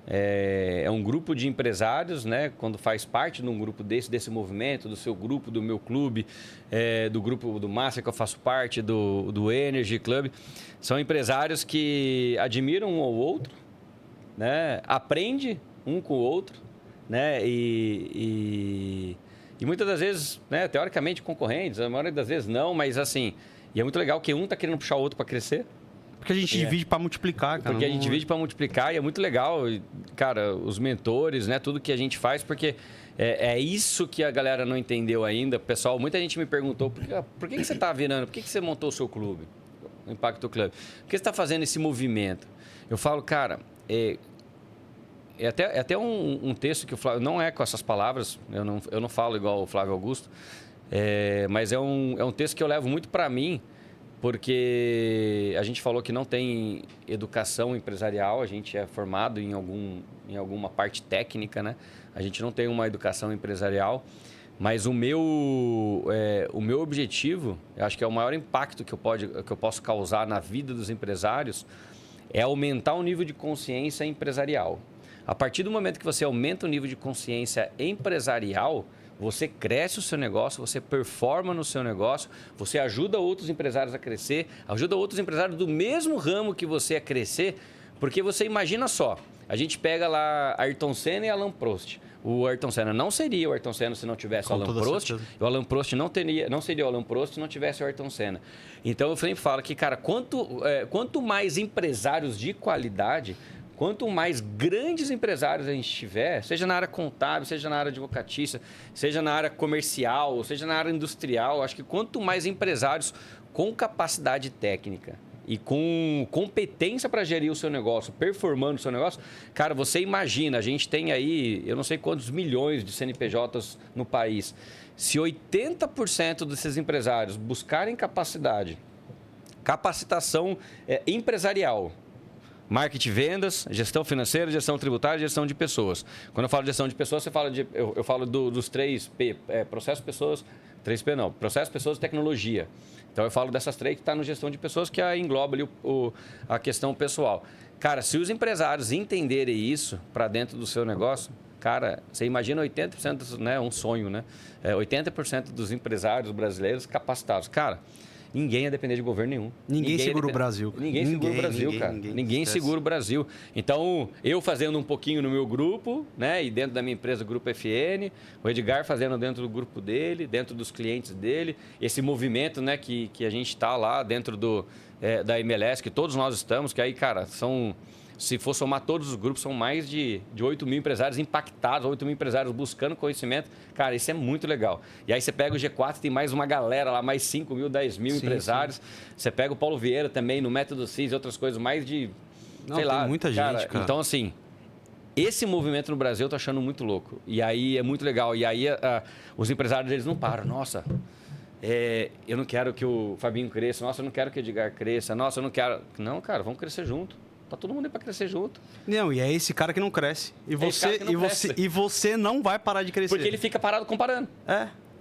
é um grupo de empresários, né? Quando faz parte de um grupo desse movimento, do seu grupo, do meu clube, do grupo do Master que eu faço parte, do Energy Club, são empresários que admiram um ao outro, né? Aprende um com o outro, né? E muitas das vezes, né? Teoricamente concorrentes, a maioria das vezes não, mas assim, e é muito legal que um está querendo puxar o outro para crescer. Porque a gente divide para multiplicar, cara. Porque a gente divide para multiplicar e é muito legal, cara, os mentores, né? Tudo que a gente faz, porque é isso que a galera não entendeu ainda. Pessoal, muita gente me perguntou, por que você está virando? Por que você montou o seu clube, o Impacto Club? Por que você está fazendo esse movimento? Eu falo, cara, é até um texto que o Flávio, não é com essas palavras, eu não falo igual o Flávio Augusto, mas é um texto que eu levo muito para mim, porque a gente falou que não tem educação empresarial, a gente é formado em alguma parte técnica, né? A gente não tem uma educação empresarial, mas o meu objetivo, eu acho que é o maior impacto que eu posso causar na vida dos empresários, é aumentar o nível de consciência empresarial. A partir do momento que você aumenta o nível de consciência empresarial, você cresce o seu negócio, você performa no seu negócio, você ajuda outros empresários a crescer, ajuda outros empresários do mesmo ramo que você a crescer, porque você imagina só, a gente pega lá Ayrton Senna e Alain Prost. O Ayrton Senna não seria o Ayrton Senna se não tivesse o Alain Prost. O Alain Prost não seria o Alain Prost se não tivesse o Ayrton Senna. Então, eu sempre falo que, cara, quanto mais empresários de qualidade, quanto mais grandes empresários a gente tiver, seja na área contábil, seja na área advocatícia, seja na área comercial, seja na área industrial, acho que quanto mais empresários com capacidade técnica e com competência para gerir o seu negócio, performando o seu negócio, cara, você imagina, a gente tem aí, eu não sei quantos milhões de CNPJs no país. Se 80% desses empresários buscarem capacitação empresarial, marketing, vendas, gestão financeira, gestão tributária e gestão de pessoas. Quando eu falo de gestão de pessoas, eu falo dos 3P, processo, pessoas, 3P não, processo, pessoas e tecnologia. Então, eu falo dessas 3 que está no gestão de pessoas, que engloba ali a questão pessoal. Cara, se os empresários entenderem isso para dentro do seu negócio, cara, você imagina 80%, né, um sonho, né? 80% dos empresários brasileiros capacitados. Cara, ninguém ia depender de governo nenhum. Ninguém segura o Brasil. Ninguém segura o Brasil, cara. Ninguém segura o Brasil. Então, eu fazendo um pouquinho no meu grupo, né? E dentro da minha empresa, Grupo FN, o Edgar fazendo dentro do grupo dele, dentro dos clientes dele, esse movimento, né? Que a gente está lá dentro da MLS, que todos nós estamos, que aí, cara, se for somar todos os grupos, são mais de 8 mil empresários impactados, 8 mil empresários buscando conhecimento. Cara, isso é muito legal. E aí você pega o G4, tem mais uma galera lá, mais 5 mil, 10 mil empresários. Sim. Você pega o Paulo Vieira também, no Método CIS e outras coisas, mais de, sei lá. Tem muita gente, cara. Então, assim, esse movimento no Brasil eu tô achando muito louco. E aí é muito legal. E aí os empresários, eles não param. Nossa, eu não quero que o Fabinho cresça. Nossa, eu não quero que o Edgar cresça. Nossa, eu não quero... Não, cara, vamos crescer junto. Tá todo mundo aí para crescer junto. Não, e é esse cara que não cresce. E você não vai parar de crescer. Porque ele fica parado comparando.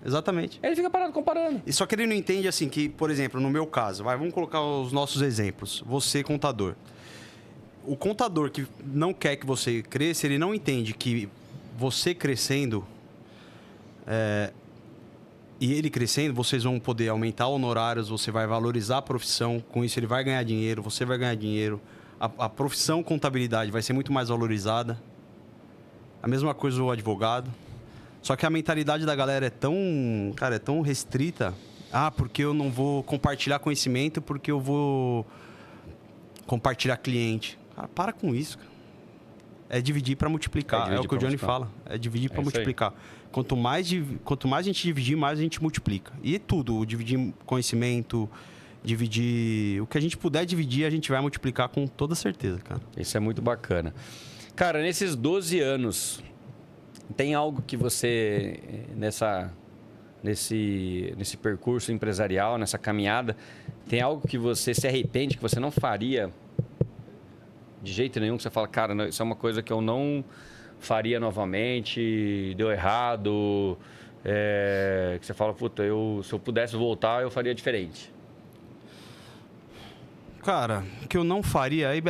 Exatamente. Ele fica parado comparando. E só que ele não entende assim que, por exemplo, no meu caso, vamos colocar os nossos exemplos. Você, contador. O contador que não quer que você cresça, ele não entende que você crescendo e ele crescendo, vocês vão poder aumentar honorários, você vai valorizar a profissão, com isso ele vai ganhar dinheiro, você vai ganhar dinheiro. A profissão contabilidade vai ser muito mais valorizada. A mesma coisa o advogado. Só que a mentalidade da galera é tão restrita. Porque eu não vou compartilhar conhecimento, porque eu vou compartilhar cliente. Cara, para com isso. É dividir para multiplicar. É o que o Johnny fala. É dividir para multiplicar. Quanto mais a gente dividir, mais a gente multiplica. E tudo, dividir conhecimento... Dividir... O que a gente puder dividir, a gente vai multiplicar com toda certeza, cara. Isso é muito bacana. Cara, nesses 12 anos, tem algo que você, nesse percurso empresarial, nessa caminhada, tem algo que você se arrepende, que você não faria de jeito nenhum, que você fala, cara, isso é uma coisa que eu não faria novamente, deu errado, que você fala, puta, se eu pudesse voltar, eu faria diferente. Cara, que eu não faria, aí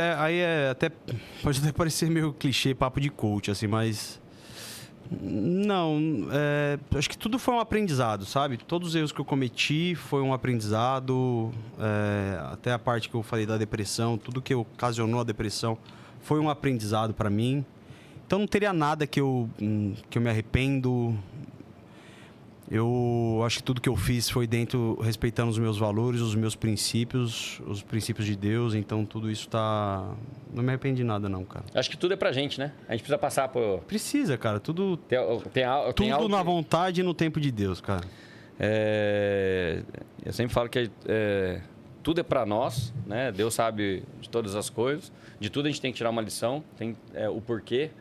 pode até parecer meio clichê, papo de coach, assim, mas... Não, acho que tudo foi um aprendizado, sabe? Todos os erros que eu cometi foi um aprendizado, até a parte que eu falei da depressão, tudo que ocasionou a depressão foi um aprendizado para mim. Então não teria nada que eu me arrependo. Eu acho que tudo que eu fiz foi respeitando os meus valores, os meus princípios, os princípios de Deus. Então, tudo isso tá... Não me arrependi de nada, não, cara. Acho que tudo é pra gente, né? A gente precisa passar por... Precisa, cara. Tudo tem algo na vontade e no tempo de Deus, cara. Eu sempre falo que tudo é pra nós, né? Deus sabe de todas as coisas. De tudo a gente tem que tirar uma lição. Tem o porquê.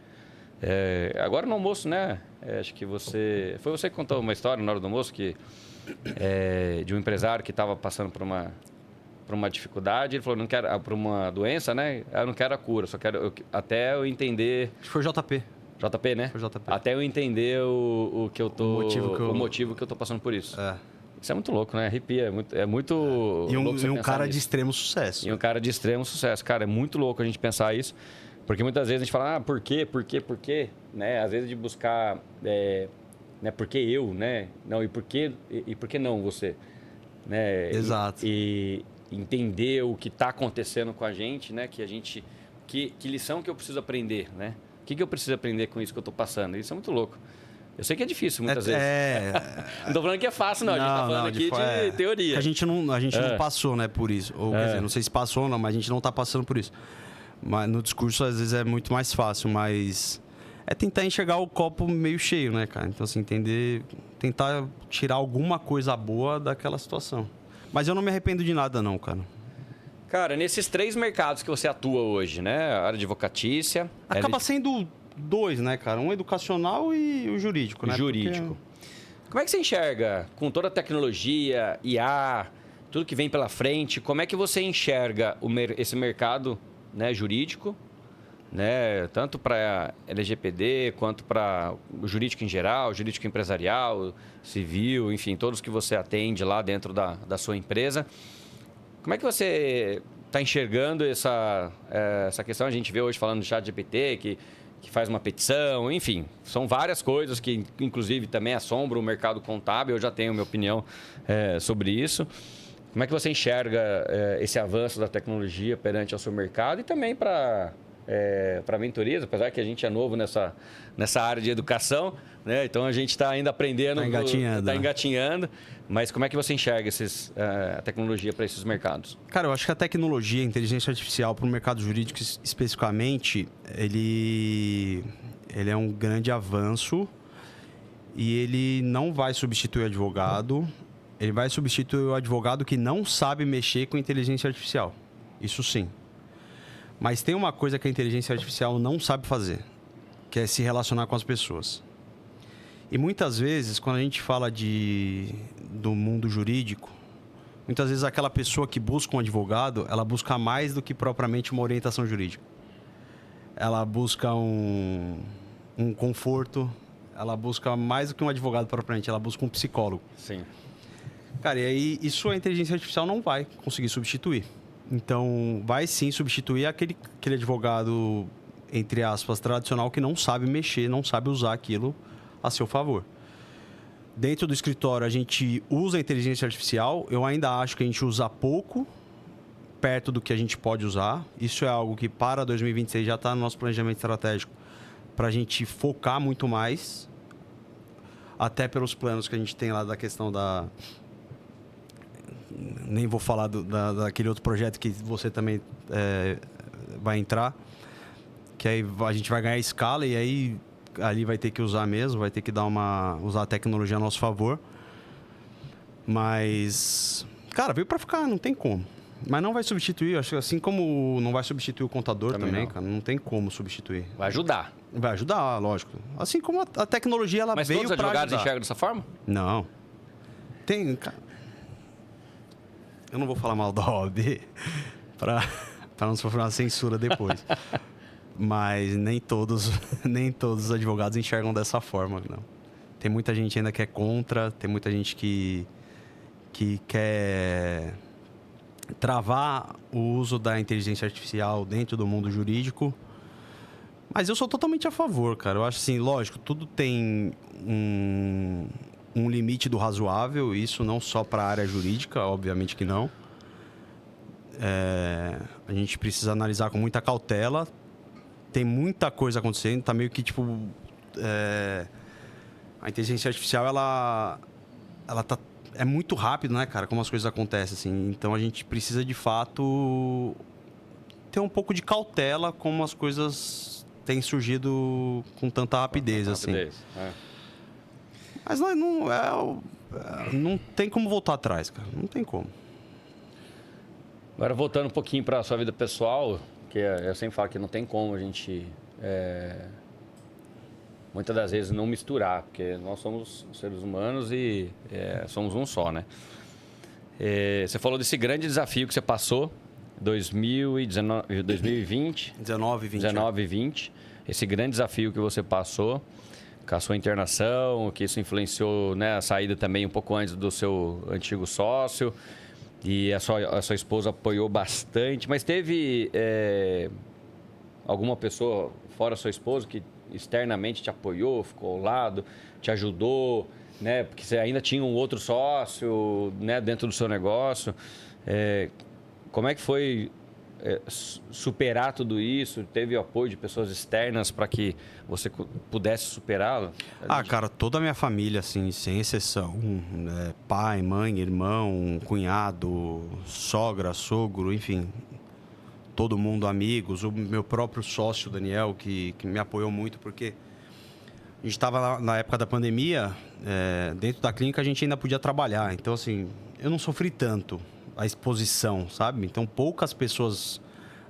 Agora no almoço, né? Acho que foi você que contou uma história na hora do almoço de um empresário que estava passando por uma uma dificuldade, ele falou, não quero, para uma doença, né? Eu não quero a cura, só quero até eu entender. Acho que foi o JP. JP, né? Foi JP. Até eu entender o que eu tô. O motivo que eu tô passando por isso. É. Isso é muito louco, né? Arrepia. É muito E louco você um pensar cara nisso. de extremo sucesso. E um cara de extremo sucesso. Cara, é muito louco a gente pensar isso. Porque muitas vezes a gente fala, por quê? Né? Às vezes de buscar, né? Por que eu, né? Não, e por que não você? Né? Exato. E entender o que está acontecendo com a gente, né? Que lição que eu preciso aprender, né? O que eu preciso aprender com isso que eu estou passando? Isso é muito louco. Eu sei que é difícil muitas vezes. Não estou falando que é fácil, não. A gente está falando aqui de teoria. A gente não passou, né, por isso. Ou, quer dizer, não sei se passou ou não, mas a gente não está passando por isso. Mas no discurso, às vezes, é muito mais fácil, mas é tentar enxergar o copo meio cheio, né, cara? Então, assim, tentar tirar alguma coisa boa daquela situação. Mas eu não me arrependo de nada, não, cara. Cara, nesses 3 mercados que você atua hoje, né? A área de advocatícia... Acaba sendo 2, né, cara? Um educacional e o jurídico, né? Jurídico. Porque... Como é que você enxerga, com toda a tecnologia, IA, tudo que vem pela frente, como é que você enxerga esse mercado, né, jurídico, né? Tanto para LGPD, quanto para o jurídico em geral, jurídico empresarial, civil, enfim, todos que você atende lá dentro da sua empresa. Como é que você está enxergando essa questão? A gente vê hoje falando do ChatGPT, que faz uma petição, enfim. São várias coisas que, inclusive, também assombram o mercado contábil. Eu já tenho minha opinião sobre isso. Como é que você enxerga esse avanço da tecnologia perante ao seu mercado e também para mentorias, apesar que a gente é novo nessa área de educação, né? Então a gente está ainda aprendendo, está engatinhando. Mas como é que você enxerga a tecnologia para esses mercados? Cara, eu acho que a tecnologia, a inteligência artificial para o mercado jurídico especificamente, ele é um grande avanço e ele não vai substituir o advogado. Ele vai substituir o advogado que não sabe mexer com inteligência artificial. Isso sim. Mas tem uma coisa que a inteligência artificial não sabe fazer, que é se relacionar com as pessoas. E muitas vezes, quando a gente fala do mundo jurídico, muitas vezes aquela pessoa que busca um advogado, ela busca mais do que propriamente uma orientação jurídica. Ela busca um conforto, ela busca mais do que um advogado propriamente, ela busca um psicólogo. Sim. Cara, e aí isso a inteligência artificial não vai conseguir substituir. Então, vai sim substituir aquele advogado, entre aspas, tradicional que não sabe mexer, não sabe usar aquilo a seu favor. Dentro do escritório, a gente usa a inteligência artificial. Eu ainda acho que a gente usa pouco, perto do que a gente pode usar. Isso é algo que para 2026 já está no nosso planejamento estratégico, para a gente focar muito mais, até pelos planos que a gente tem lá da questão da... Nem vou falar daquele outro projeto que você também vai entrar, que aí a gente vai ganhar escala e aí ali vai ter que usar mesmo, vai ter que usar a tecnologia a nosso favor. Mas, cara, veio para ficar, não tem como. Mas não vai substituir, acho que assim como não vai substituir o contador também, não. Cara, não tem como substituir. Vai ajudar. Vai ajudar, lógico. Assim como a tecnologia, ela veio para ajudar. Mas todos os advogados enxergam dessa forma? Não. Tem... Eu não vou falar mal da OAB para não sofrer uma censura depois. Mas nem todos os advogados enxergam dessa forma, não. Tem muita gente ainda que é contra, tem muita gente que quer travar o uso da inteligência artificial dentro do mundo jurídico. Mas eu sou totalmente a favor, cara. Eu acho assim, lógico, tudo tem um limite do razoável, isso não só para a área jurídica, obviamente que não. A gente precisa analisar com muita cautela. Tem muita coisa acontecendo, tá meio que tipo... a inteligência artificial, ela é muito rápido, né, cara, como as coisas acontecem, assim. Então a gente precisa, de fato, ter um pouco de cautela como as coisas têm surgido com tanta rapidez, assim. Mas não tem como voltar atrás, cara. Não tem como. Agora, voltando um pouquinho para a sua vida pessoal, que eu sempre falo que não tem como a gente, muitas das vezes, não misturar, porque nós somos seres humanos e somos um só, né? Você falou desse grande desafio que você passou, 2020, 19 e 20. Esse grande desafio que você passou com a sua internação, que isso influenciou, né, a saída também um pouco antes do seu antigo sócio. E a sua esposa apoiou bastante. Mas teve alguma pessoa, fora a sua esposa, que externamente te apoiou, ficou ao lado, te ajudou, né? Porque você ainda tinha um outro sócio, né, dentro do seu negócio. Como é que foi superar tudo isso? Teve o apoio de pessoas externas para que você pudesse superá-lo? Cara, toda a minha família, assim, sem exceção, né? Pai, mãe, irmão, cunhado, sogra, sogro, enfim, todo mundo, amigos, o meu próprio sócio, Daniel, que me apoiou muito, porque a gente estava na época da pandemia, dentro da clínica a gente ainda podia trabalhar, então, assim, eu não sofri tanto a exposição, sabe? Então, poucas pessoas,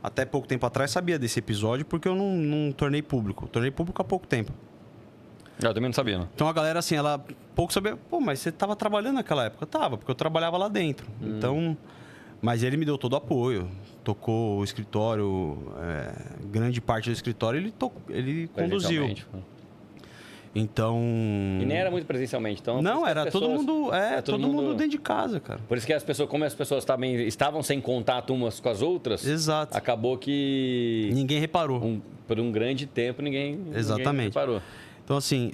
até pouco tempo atrás, sabia desse episódio, porque eu não tornei público. Tornei público há pouco tempo. Eu também não sabia, né? Então, a galera, assim, ela pouco sabia... Pô, mas você estava trabalhando naquela época? Tava, porque eu trabalhava lá dentro. Então... Mas ele me deu todo o apoio. Tocou o escritório, grande parte do escritório ele conduziu. Então... E nem era muito presencialmente, então... Não, era todo mundo... todo mundo dentro de casa, cara. Por isso que como as pessoas também estavam sem contato umas com as outras... Exato. Acabou que... Ninguém reparou. Por um grande tempo, ninguém reparou. Então, assim,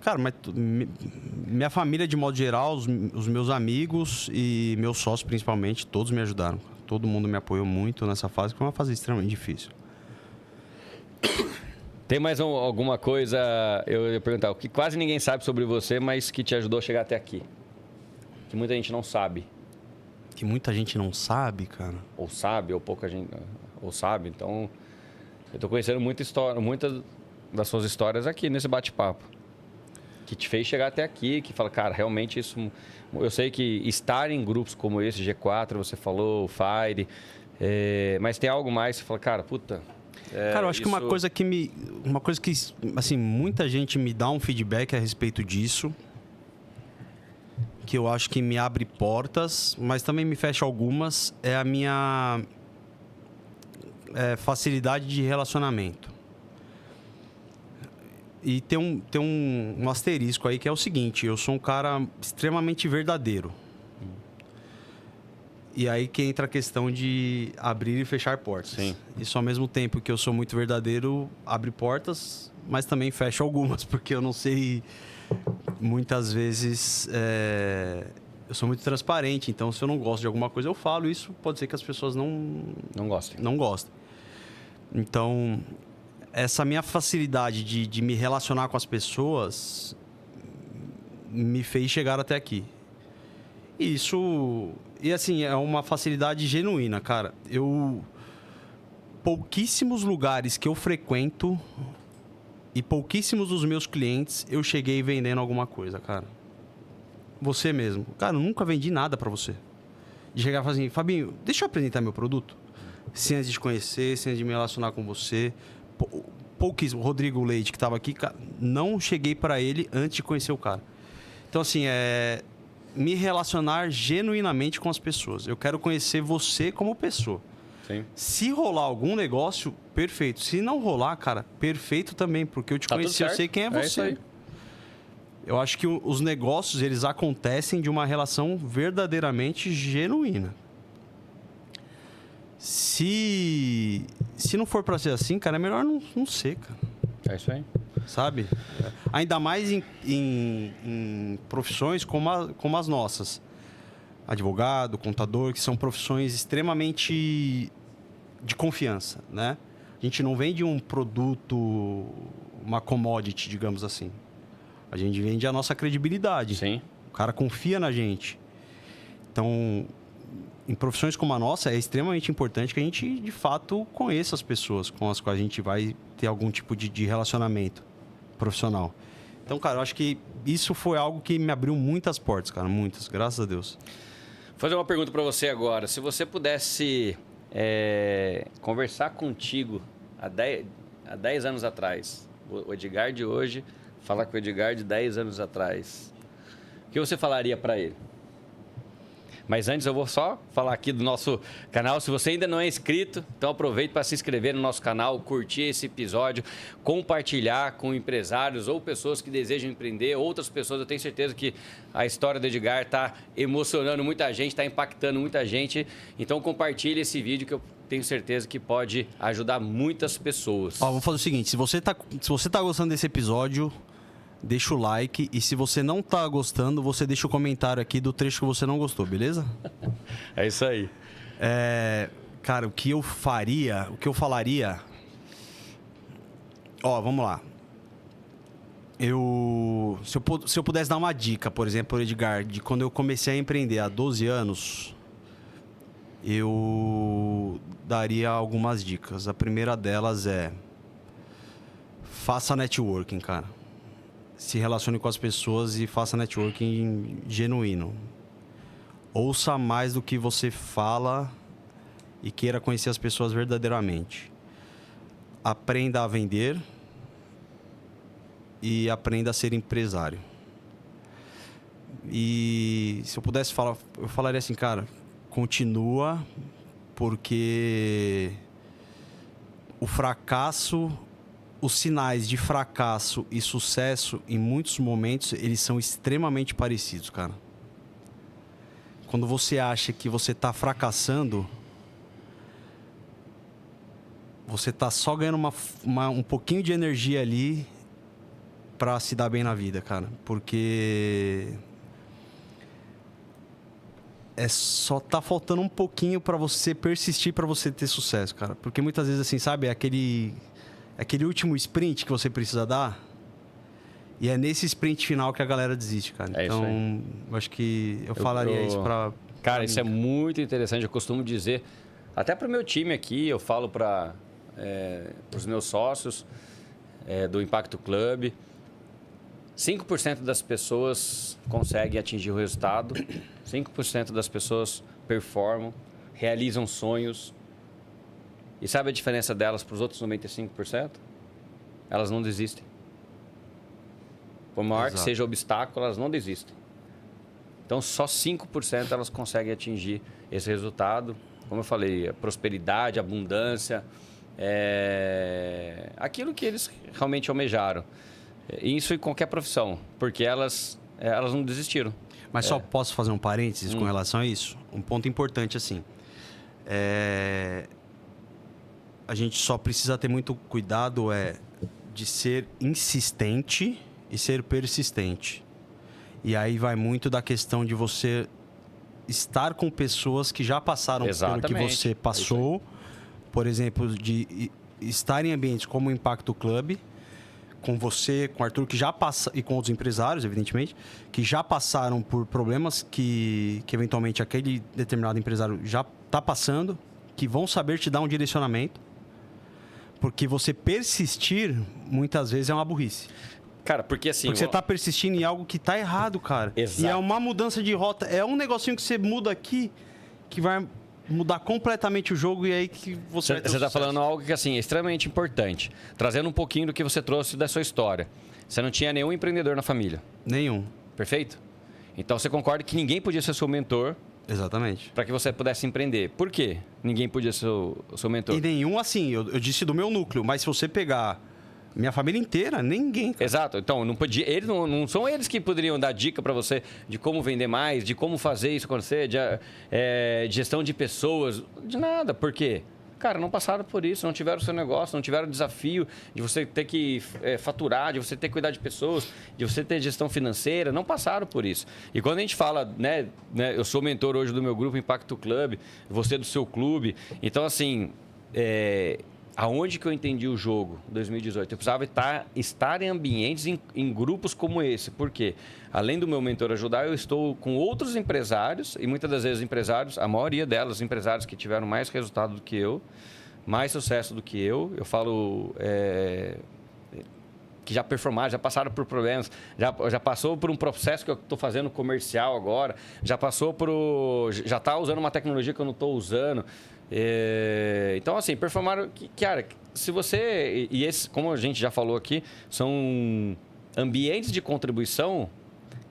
cara, mas minha família, de modo geral, os meus amigos e meus sócios, principalmente, todos me ajudaram. Todo mundo me apoiou muito nessa fase, que foi uma fase extremamente difícil. Tem mais alguma coisa, eu ia perguntar, o que quase ninguém sabe sobre você, mas que te ajudou a chegar até aqui? Que muita gente não sabe. Que muita gente não sabe, cara? Ou sabe, ou pouca gente... Ou sabe, então... Eu tô conhecendo muitas das suas histórias aqui nesse bate-papo. Que te fez chegar até aqui, que fala, cara, realmente isso... Eu sei que estar em grupos como esse, G4, você falou, o Fire... mas tem algo mais que você fala, cara, puta... Cara, eu acho que uma coisa que assim, muita gente me dá um feedback a respeito disso, que eu acho que me abre portas, mas também me fecha algumas, é a minha facilidade de relacionamento. E tem um asterisco aí que é o seguinte: eu sou um cara extremamente verdadeiro. E aí que entra a questão de abrir e fechar portas. Sim. Isso, ao mesmo tempo que eu sou muito verdadeiro, abre portas, mas também fecha algumas, porque eu não sei... Muitas vezes, eu sou muito transparente, então se eu não gosto de alguma coisa, eu falo. Isso pode ser que as pessoas não gostem. Não gostem. Então, essa minha facilidade de me relacionar com as pessoas me fez chegar até aqui. Isso... E assim, é uma facilidade genuína, cara. Pouquíssimos lugares que eu frequento e pouquíssimos dos meus clientes eu cheguei vendendo alguma coisa, cara. Você mesmo. Cara, eu nunca vendi nada pra você. De chegar e falar assim, Fabinho, deixa eu apresentar meu produto. Sem antes de te conhecer, sem antes de me relacionar com você. Pouquíssimo. Rodrigo Leite, que tava aqui, cara, não cheguei pra ele antes de conhecer o cara. Então, assim, me relacionar genuinamente com as pessoas. Eu quero conhecer você como pessoa. Sim. Se rolar algum negócio, perfeito. Se não rolar, cara, perfeito também, porque eu te conheci, eu sei quem é você. É isso aí. Eu acho que os negócios, eles acontecem de uma relação verdadeiramente genuína. Se não for pra ser assim, cara, é melhor não ser, cara. É isso aí. Sabe? Ainda mais em profissões como as nossas. Advogado, contador, que são profissões extremamente de confiança, né? A gente não vende um produto, uma commodity, digamos assim. A gente vende a nossa credibilidade. Sim. O cara confia na gente. Então, em profissões como a nossa, é extremamente importante que a gente, de fato, conheça as pessoas com as quais a gente vai ter algum tipo de relacionamento profissional. Então, cara, eu acho que isso foi algo que me abriu muitas portas, cara. Muitas, graças a Deus. Vou fazer uma pergunta para você agora. Se você pudesse conversar contigo há 10 anos atrás, o Edgar de hoje, falar com o Edgar de 10 anos atrás, o que você falaria para ele? Mas antes eu vou só falar aqui do nosso canal. Se você ainda não é inscrito, então aproveite para se inscrever no nosso canal, curtir esse episódio, compartilhar com empresários ou pessoas que desejam empreender, outras pessoas. Eu tenho certeza que a história do Edgar está emocionando muita gente, está impactando muita gente. Então compartilhe esse vídeo que eu tenho certeza que pode ajudar muitas pessoas. Vamos fazer o seguinte, se você tá gostando desse episódio, deixa o like. E se você não tá gostando, você deixa o comentário aqui do trecho que você não gostou, beleza? É isso aí. Cara, o que eu falaria... Vamos lá. Se eu pudesse dar uma dica, por exemplo, Edgar, de quando eu comecei a empreender há 12 anos, eu daria algumas dicas. A primeira delas é: faça networking, cara. Se relacione com as pessoas e faça networking genuíno. Ouça mais do que você fala e queira conhecer as pessoas verdadeiramente. Aprenda a vender e aprenda a ser empresário. E se eu pudesse falar, eu falaria assim, cara, continua, porque o fracasso, os sinais de fracasso e sucesso, em muitos momentos, eles são extremamente parecidos, cara. Quando você acha que você está fracassando, você está só ganhando um pouquinho de energia ali para se dar bem na vida, cara. Porque só tá faltando um pouquinho para você persistir, para você ter sucesso, cara. Porque muitas vezes, assim, sabe, aquele último sprint que você precisa dar, e é nesse sprint final que a galera desiste, cara. Então, eu acho que eu falaria isso pra... Cara, isso é muito interessante. Eu costumo dizer, até para o meu time aqui, eu falo para os meus sócios do Impacto Club, 5% das pessoas conseguem atingir o resultado, 5% das pessoas performam, realizam sonhos. E sabe a diferença delas para os outros 95%? Elas não desistem. Por maior que seja o obstáculo, elas não desistem. Então, só 5% elas conseguem atingir esse resultado. Como eu falei, a prosperidade, a abundância, aquilo que eles realmente almejaram. Isso em qualquer profissão, porque elas não desistiram. Mas só posso fazer um parênteses com relação a isso? Um ponto importante, assim. A gente só precisa ter muito cuidado de ser insistente e ser persistente. E aí vai muito da questão de você estar com pessoas que já passaram pelo que você passou. Por exemplo, de estar em ambientes como o Impacto Club, com você, com o Arthur, que já passa, e com outros empresários, evidentemente, que já passaram por problemas que eventualmente aquele determinado empresário já está passando, que vão saber te dar um direcionamento, porque você persistir, muitas vezes, é uma burrice. Cara, porque assim... Porque você está persistindo em algo que está errado, cara. Exato. E é uma mudança de rota, é um negocinho que você muda aqui, que vai mudar completamente o jogo, e aí que você vai ter Você está sucesso. falando algo que assim, é extremamente importante. Trazendo um pouquinho do que você trouxe da sua história. Você não tinha nenhum empreendedor na família. Nenhum. Perfeito? Então você concorda que ninguém podia ser seu mentor. Exatamente. Para que você pudesse empreender. Por quê? Ninguém podia ser o seu mentor. E nenhum, assim, eu disse do meu núcleo, mas se você pegar minha família inteira, ninguém. Cara. Exato. Então, não podia, eles não são eles que poderiam dar dica para você de como vender mais, de como fazer isso acontecer, de gestão de pessoas, de nada. Por quê? Cara, não passaram por isso, não tiveram o seu negócio, não tiveram o desafio de você ter que faturar, de você ter que cuidar de pessoas, de você ter gestão financeira, não passaram por isso. E quando a gente fala, né, eu sou mentor hoje do meu grupo Impacto Club, você do seu clube, então assim, aonde que eu entendi o jogo em 2018? Eu precisava estar em ambientes, em grupos como esse. Por quê? Além do meu mentor ajudar, eu estou com outros empresários, e muitas das vezes empresários, a maioria delas, empresários que tiveram mais resultado do que eu, mais sucesso do que eu. Eu falo que já performaram, já passaram por problemas, já passou por um processo que eu estou fazendo comercial agora, já está usando uma tecnologia que eu não estou usando. Então, assim, performaram... Cara, se você... E esse, como a gente já falou aqui, são ambientes de contribuição.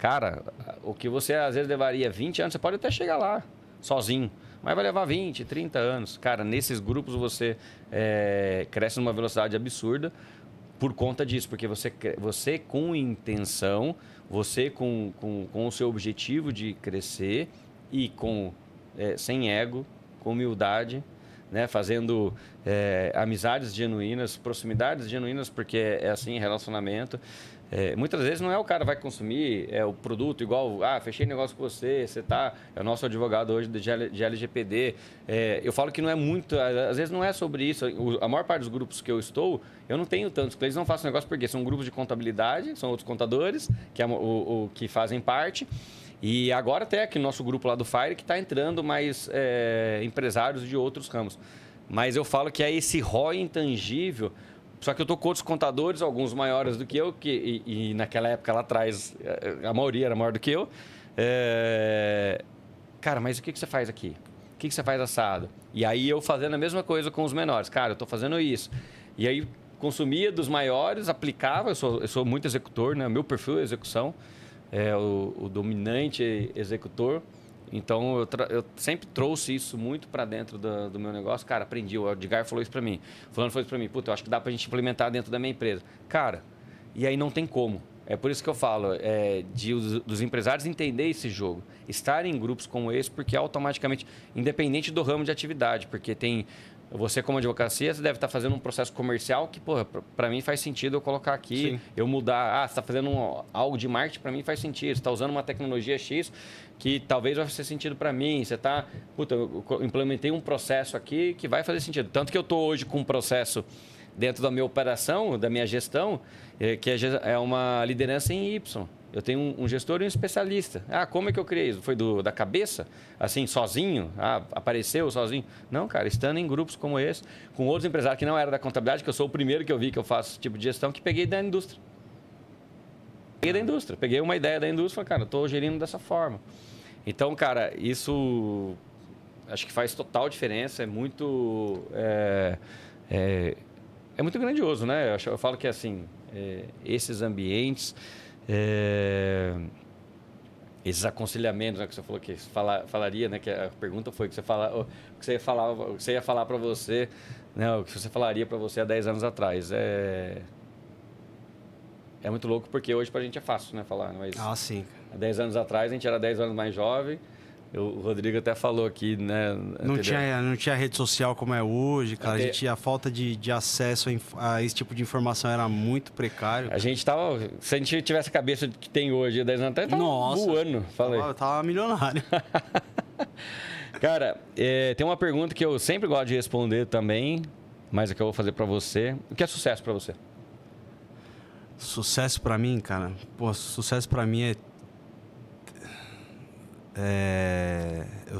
Cara, o que você às vezes levaria 20 anos, você pode até chegar lá, sozinho. Mas vai levar 20, 30 anos. Cara, nesses grupos você cresce numa velocidade absurda por conta disso. Porque você com intenção, você com o seu objetivo de crescer e sem ego, com humildade, né? Fazendo amizades genuínas, proximidades genuínas, porque é assim, relacionamento. Muitas vezes não é o cara vai consumir o produto igual, fechei negócio com você, é o nosso advogado hoje de LGPD. Eu falo que não é muito, às vezes não é sobre isso. A maior parte dos grupos que eu estou, eu não tenho tantos clientes, não faço negócio porque são grupos de contabilidade, são outros contadores que fazem parte. E agora até aqui no nosso grupo lá do Fire que está entrando mais empresários de outros ramos. Mas eu falo que é esse ROI intangível. Só que eu estou com outros contadores, alguns maiores do que eu, e naquela época lá atrás, a maioria era maior do que eu. Cara, mas o que você faz aqui? O que você faz assado? E aí eu fazendo a mesma coisa com os menores. Cara, eu estou fazendo isso. E aí consumia dos maiores, aplicava, eu sou muito executor, né? Meu perfil é execução, o dominante executor. Então, eu sempre trouxe isso muito para dentro do meu negócio. Cara, aprendi. O Edgar falou isso para mim. Fulano falou isso para mim. Puta, eu acho que dá para a gente implementar dentro da minha empresa. Cara, e aí não tem como. É por isso que eu falo dos empresários entender esse jogo. Estar em grupos como esse, porque automaticamente, independente do ramo de atividade, porque tem... Você, como advocacia, você deve estar fazendo um processo comercial que, para mim faz sentido eu colocar aqui, Sim. eu mudar. Você está fazendo algo de marketing, para mim faz sentido. Você está usando uma tecnologia X que talvez vai fazer sentido para mim. Você está... eu implementei um processo aqui que vai fazer sentido. Tanto que eu estou hoje com um processo dentro da minha operação, da minha gestão, que é uma liderança em Y. Eu tenho um gestor e um especialista. Como é que eu criei isso? Foi da cabeça? Assim, sozinho? Apareceu sozinho? Não, cara, estando em grupos como esse, com outros empresários que não eram da contabilidade, que eu sou o primeiro que eu vi que eu faço esse tipo de gestão, que peguei da indústria. Peguei uma ideia da indústria e falei, cara, eu estou gerindo dessa forma. Então, cara, isso acho que faz total diferença, é muito grandioso, né? Eu falo que, assim, esses ambientes... esses aconselhamentos, né, que você falou que falaria, né, que a pergunta foi que você ia falar para você, né, o que você falaria para você há 10 anos atrás. É muito louco porque hoje para a gente é fácil, né, falar, mas sim. Há 10 anos atrás a gente era 10 anos mais jovem. O Rodrigo até falou aqui, né? Não tinha rede social como é hoje, cara. A falta de acesso a esse tipo de informação era muito precário. A gente tava... Se a gente tivesse a cabeça que tem hoje, 10 anos atrás, tava voando. Eu tava milionário. Cara, tem uma pergunta que eu sempre gosto de responder também, mas é que eu vou fazer pra você. O que é sucesso pra você? Sucesso pra mim, cara? Sucesso pra mim é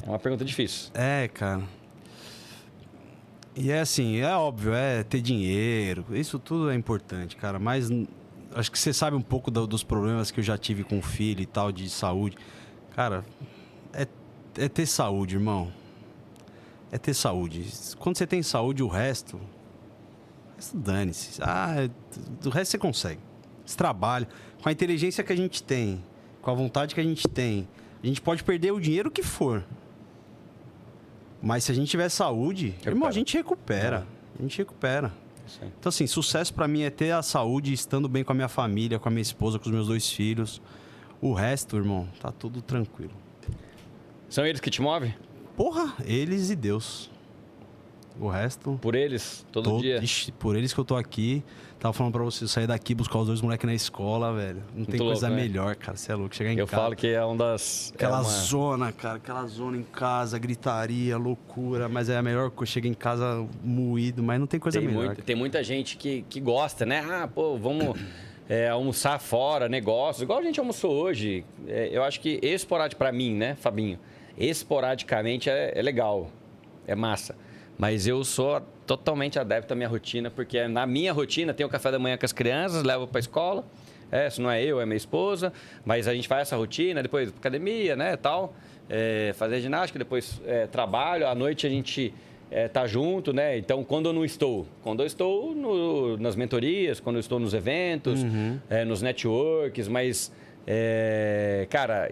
uma pergunta difícil. Cara. E assim, é óbvio, ter dinheiro, isso tudo é importante, cara. Mas acho que você sabe um pouco dos problemas que eu já tive com o filho e tal, de saúde. Cara, é ter saúde, irmão. É ter saúde. Quando você tem saúde, o resto dane-se. Do resto você consegue. Esse trabalho, com a inteligência que a gente tem, com a vontade que a gente tem, a gente pode perder o dinheiro que for. Mas se a gente tiver saúde, irmão, a gente recupera. A gente recupera. Sim. Então, assim, sucesso pra mim é ter a saúde, estando bem com a minha família, com a minha esposa, com os meus 2 filhos. O resto, irmão, tá tudo tranquilo. São eles que te movem? Porra, eles e Deus. O resto... Por eles, todo dia? Ixi, por eles que eu tô aqui. Tava falando pra você, sair daqui, buscar os 2 moleques na escola, velho. Não tem coisa melhor, cara. Você é louco, chegar em casa... Eu falo que é um das... zona, cara. Aquela zona em casa, gritaria, loucura. Mas é a melhor coisa. Chega em casa moído, mas não tem coisa melhor. Tem muita gente que gosta, né? Vamos... almoçar fora, negócios, igual a gente almoçou hoje. Eu acho que esporadicamente, pra mim, né, Fabinho? Esporadicamente é legal, é massa. Mas eu sou totalmente adepto à minha rotina, porque na minha rotina tem o café da manhã com as crianças, levo para a escola. Se não é eu, é minha esposa. Mas a gente faz essa rotina, depois academia, né, tal. Fazer ginástica, depois trabalho. À noite a gente tá junto, né? Então, quando eu estou nas mentorias, quando eu estou nos eventos, nos networks, mas Cara,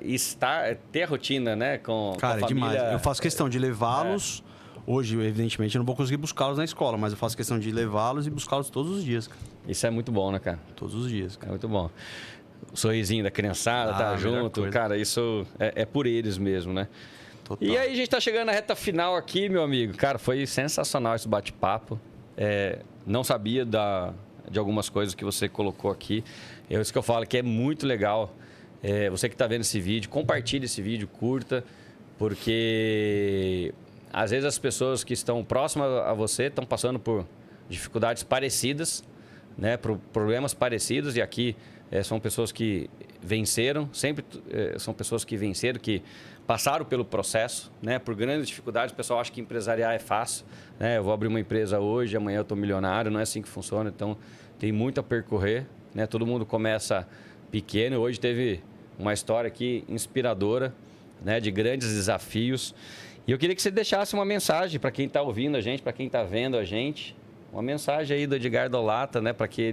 ter a rotina, né, com Cara, a família... demais. Eu faço questão de levá-los. Hoje, evidentemente, eu não vou conseguir buscá-los na escola, mas eu faço questão de levá-los e buscá-los todos os dias, cara. Isso é muito bom, né, cara? Todos os dias, É cara. muito bom. O sorrisinho da criançada, tá junto. Cara, isso é por eles mesmo, né? Total. E aí a gente tá chegando na reta final aqui, meu amigo. Cara, foi sensacional esse bate-papo. Não sabia de algumas coisas que você colocou aqui. Isso que eu falo que é muito legal. Você que está vendo esse vídeo, compartilhe esse vídeo, curta, porque às vezes as pessoas que estão próximas a você estão passando por dificuldades parecidas, né, por problemas parecidos, e aqui são pessoas que venceram, sempre são pessoas que venceram, que passaram pelo processo, né, por grandes dificuldades. O pessoal acha que empresariar é fácil, né? Eu vou abrir uma empresa hoje, amanhã eu estou milionário, não é assim que funciona. Então, tem muito a percorrer, né? Todo mundo começa pequeno. Hoje teve uma história aqui inspiradora, né, de grandes desafios. E eu queria que você deixasse uma mensagem para quem está ouvindo a gente, para quem está vendo a gente, uma mensagem aí do Edgar Dolata, né, para que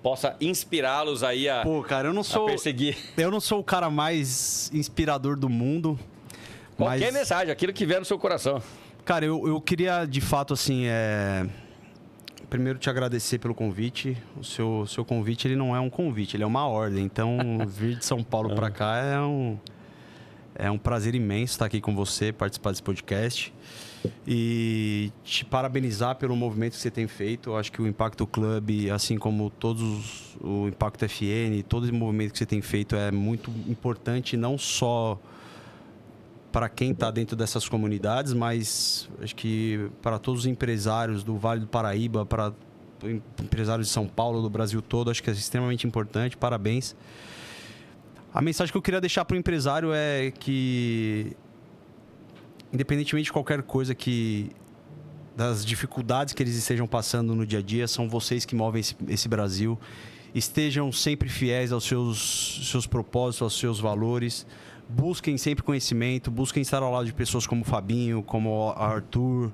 possa inspirá-los aí a, cara, a perseguir. Eu não sou o cara mais inspirador do mundo. Qualquer mensagem, aquilo que vier no seu coração. Cara, eu queria, de fato, assim, primeiro te agradecer pelo convite. O seu convite, ele não é um convite, ele é uma ordem. Então, vir de São Paulo para cá é um prazer imenso estar aqui com você, participar desse podcast. E te parabenizar pelo movimento que você tem feito. Eu acho que o Impacto Club, assim como o Impacto FN, todo esse movimento que você tem feito é muito importante, não só para quem está dentro dessas comunidades, mas acho que para todos os empresários do Vale do Paraíba, para empresários de São Paulo, do Brasil todo, acho que é extremamente importante. Parabéns. A mensagem que eu queria deixar para o empresário é que, independentemente de qualquer coisa das dificuldades que eles estejam passando no dia a dia, são vocês que movem esse Brasil. Estejam sempre fiéis aos seus propósitos, aos seus valores. Busquem sempre conhecimento, busquem estar ao lado de pessoas como o Fabinho, como o Arthur.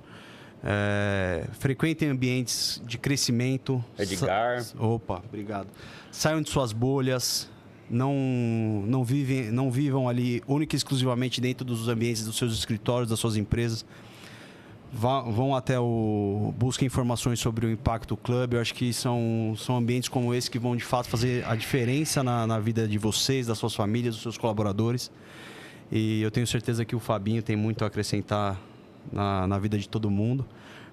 Frequentem ambientes de crescimento. Edgar. Opa, obrigado. Saiam de suas bolhas. Não vivam ali única e exclusivamente dentro dos ambientes dos seus escritórios, das suas empresas. Vão até busquem informações sobre o Impacto Club. Eu acho que são ambientes como esse que vão, de fato, fazer a diferença na vida de vocês, das suas famílias, dos seus colaboradores. E eu tenho certeza que o Fabinho tem muito a acrescentar na vida de todo mundo.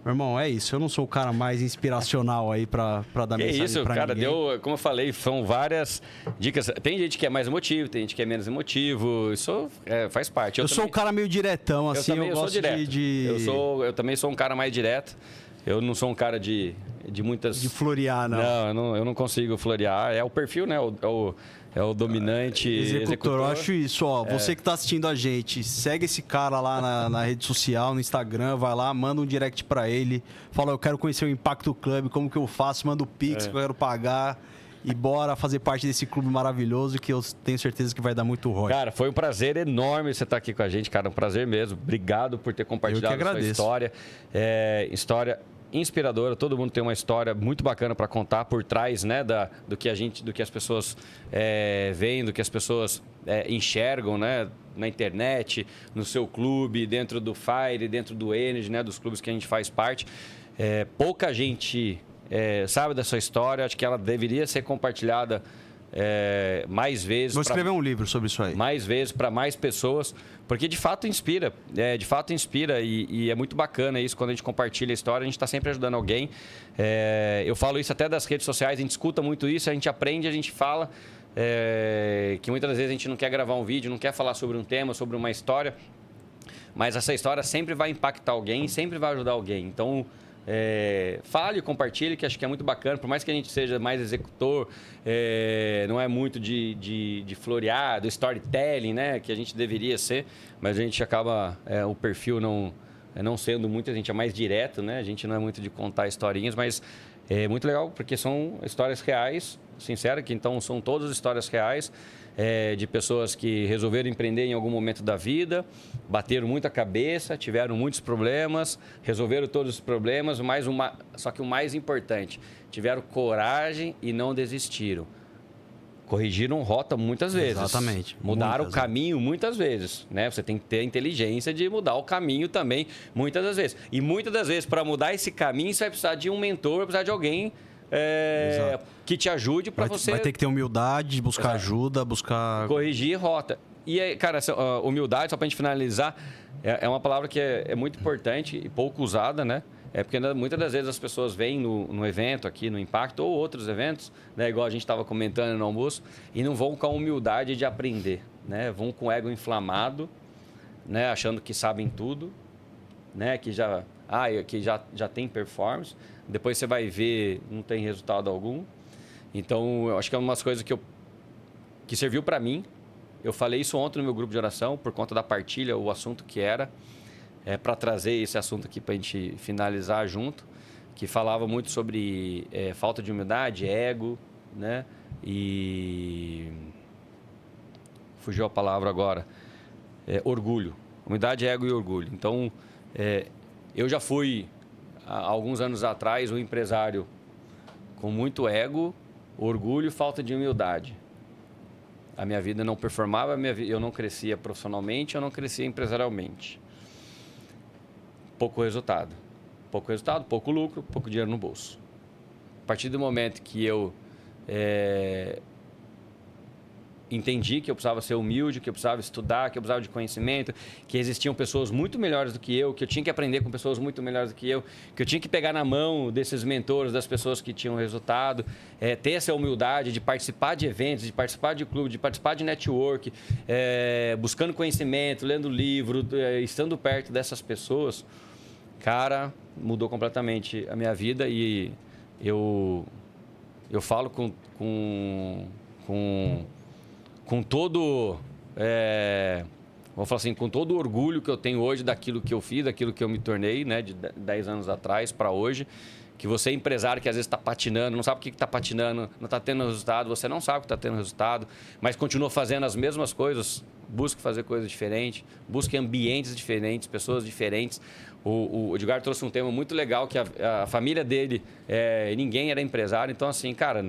Meu irmão, é isso. Eu não sou o cara mais inspiracional aí pra dar mensagem isso, pra cara, ninguém. como eu falei, são várias dicas. Tem gente que é mais emotivo, tem gente que é menos emotivo. Isso faz parte. Eu sou um cara meio diretão, assim. Eu gosto de... Eu também sou um cara mais direto. Eu não sou um cara de muitas... De florear, não. Não, eu não consigo florear. É o perfil, né? É o dominante executor. Eu acho isso, ó. Você que tá assistindo a gente, segue esse cara lá na rede social, no Instagram, vai lá, manda um direct pra ele, fala, eu quero conhecer o Impacto Club, como que eu faço, manda o Pix que eu quero pagar e bora fazer parte desse clube maravilhoso que eu tenho certeza que vai dar muito ROI. Cara, foi um prazer enorme você estar aqui com a gente, cara, um prazer mesmo. Obrigado por ter compartilhado a sua história. História inspiradora, todo mundo tem uma história muito bacana para contar por trás, né, do que as pessoas veem, do que as pessoas enxergam, né, na internet, no seu clube, dentro do Fire, dentro do Energy, né, dos clubes que a gente faz parte. Pouca gente sabe da sua história, acho que ela deveria ser compartilhada mais vezes. Vou escrever um livro sobre isso aí. Mais vezes, para mais pessoas, porque de fato inspira. E é muito bacana isso, quando a gente compartilha a história, a gente está sempre ajudando alguém. Eu falo isso até das redes sociais, a gente escuta muito isso, a gente aprende, a gente fala, que muitas vezes a gente não quer gravar um vídeo, não quer falar sobre um tema, sobre uma história, mas essa história sempre vai impactar alguém, sempre vai ajudar alguém. Então, fale, compartilhe, que acho que é muito bacana. Por mais que a gente seja mais executor, não é muito de florear, do storytelling, né, que a gente deveria ser, mas a gente acaba, o perfil não sendo muito, a gente é mais direto, né, a gente não é muito de contar historinhas, mas é muito legal porque são histórias reais, sinceras, que então são todas histórias reais, de pessoas que resolveram empreender em algum momento da vida, bateram muita cabeça, tiveram muitos problemas, resolveram todos os problemas, só que o mais importante, tiveram coragem e não desistiram. Corrigiram rota muitas vezes. Exatamente. Mudaram Muitas, o caminho muitas vezes, né? Você tem que ter a inteligência de mudar o caminho também, muitas das vezes. E muitas das vezes, para mudar esse caminho, você vai precisar de um mentor, vai precisar de alguém que te ajude para você... Vai ter que ter humildade, buscar ajuda, buscar... Corrigir rota. E aí, cara, essa humildade, só para a gente finalizar, é uma palavra que é muito importante e pouco usada, né? É porque muitas das vezes as pessoas vêm no evento aqui, no Impacto, ou outros eventos, né, igual a gente estava comentando no almoço, e não vão com a humildade de aprender, né? Vão com o ego inflamado, né, achando que sabem tudo, né, que já tem performance. Depois você vai ver, não tem resultado algum. Então, eu acho que é umas coisas que serviu para mim. Eu falei isso ontem no meu grupo de oração, por conta da partilha, o assunto que era. Para trazer esse assunto aqui para a gente finalizar junto, que falava muito sobre falta de humildade, ego, né? E fugiu a palavra agora, orgulho. Humildade, ego e orgulho. Então, eu já fui, há alguns anos atrás, um empresário com muito ego, orgulho e falta de humildade. A minha vida não performava, eu não crescia profissionalmente, eu não crescia empresarialmente. Pouco resultado, pouco lucro, pouco dinheiro no bolso. A partir do momento que eu entendi que eu precisava ser humilde, que eu precisava estudar, que eu precisava de conhecimento, que existiam pessoas muito melhores do que eu tinha que aprender com pessoas muito melhores do que eu tinha que pegar na mão desses mentores, das pessoas que tinham resultado, ter essa humildade de participar de eventos, de participar de clube, de participar de network, buscando conhecimento, lendo livro, estando perto dessas pessoas. Cara, mudou completamente a minha vida e eu falo com todo, vou falar assim, com todo o orgulho que eu tenho hoje daquilo que eu fiz, daquilo que eu me tornei, né, de 10 anos atrás para hoje, que você é empresário que às vezes está patinando, não sabe o que está patinando, não está tendo resultado, você não sabe o que está tendo resultado, mas continua fazendo as mesmas coisas, busque fazer coisas diferentes, busque ambientes diferentes, pessoas diferentes. O Edgar trouxe um tema muito legal, que a família dele, ninguém era empresário. Então, assim, cara,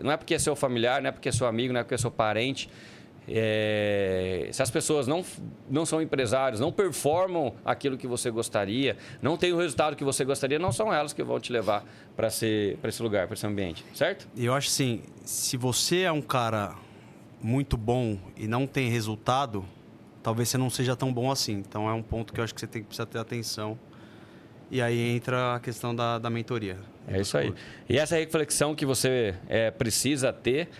não é porque é seu familiar, não é porque é seu amigo, não é porque é seu parente. Se as pessoas não são empresários, não performam aquilo que você gostaria, não têm o resultado que você gostaria, não são elas que vão te levar para esse lugar, para esse ambiente, certo? E eu acho assim, se você é um cara muito bom e não tem resultado, talvez você não seja tão bom assim. Então, é um ponto que eu acho que você precisa ter atenção. E aí entra a questão da mentoria. É isso aí. E essa reflexão que você precisa ter,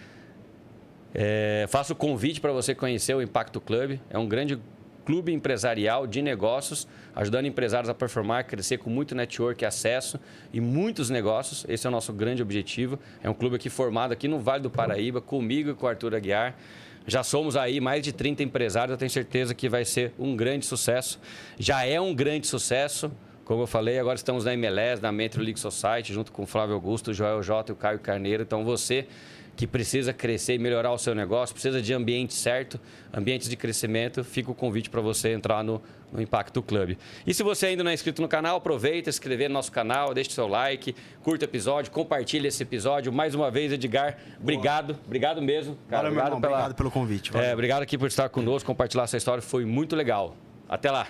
faço o convite para você conhecer o Impacto Club. É um grande clube empresarial de negócios, ajudando empresários a performar, crescer com muito network, acesso e muitos negócios. Esse é o nosso grande objetivo. É um clube aqui formado aqui no Vale do Paraíba, comigo e com o Arthur Aguiar. Já somos aí mais de 30 empresários, eu tenho certeza que vai ser um grande sucesso. Já é um grande sucesso, como eu falei, agora estamos na MLS, na Metro League Society, junto com o Flávio Augusto, o Joel J e o Caio Carneiro. Então, você que precisa crescer e melhorar o seu negócio, precisa de ambiente certo, ambientes de crescimento, fica o convite para você entrar no Impacto Club. E se você ainda não é inscrito no canal, aproveita, se inscrever no nosso canal, deixe seu like, curta o episódio, compartilhe esse episódio. Mais uma vez, Edgar, obrigado mesmo. Cara, obrigado pelo convite. Obrigado aqui por estar conosco, compartilhar essa história, foi muito legal. Até lá!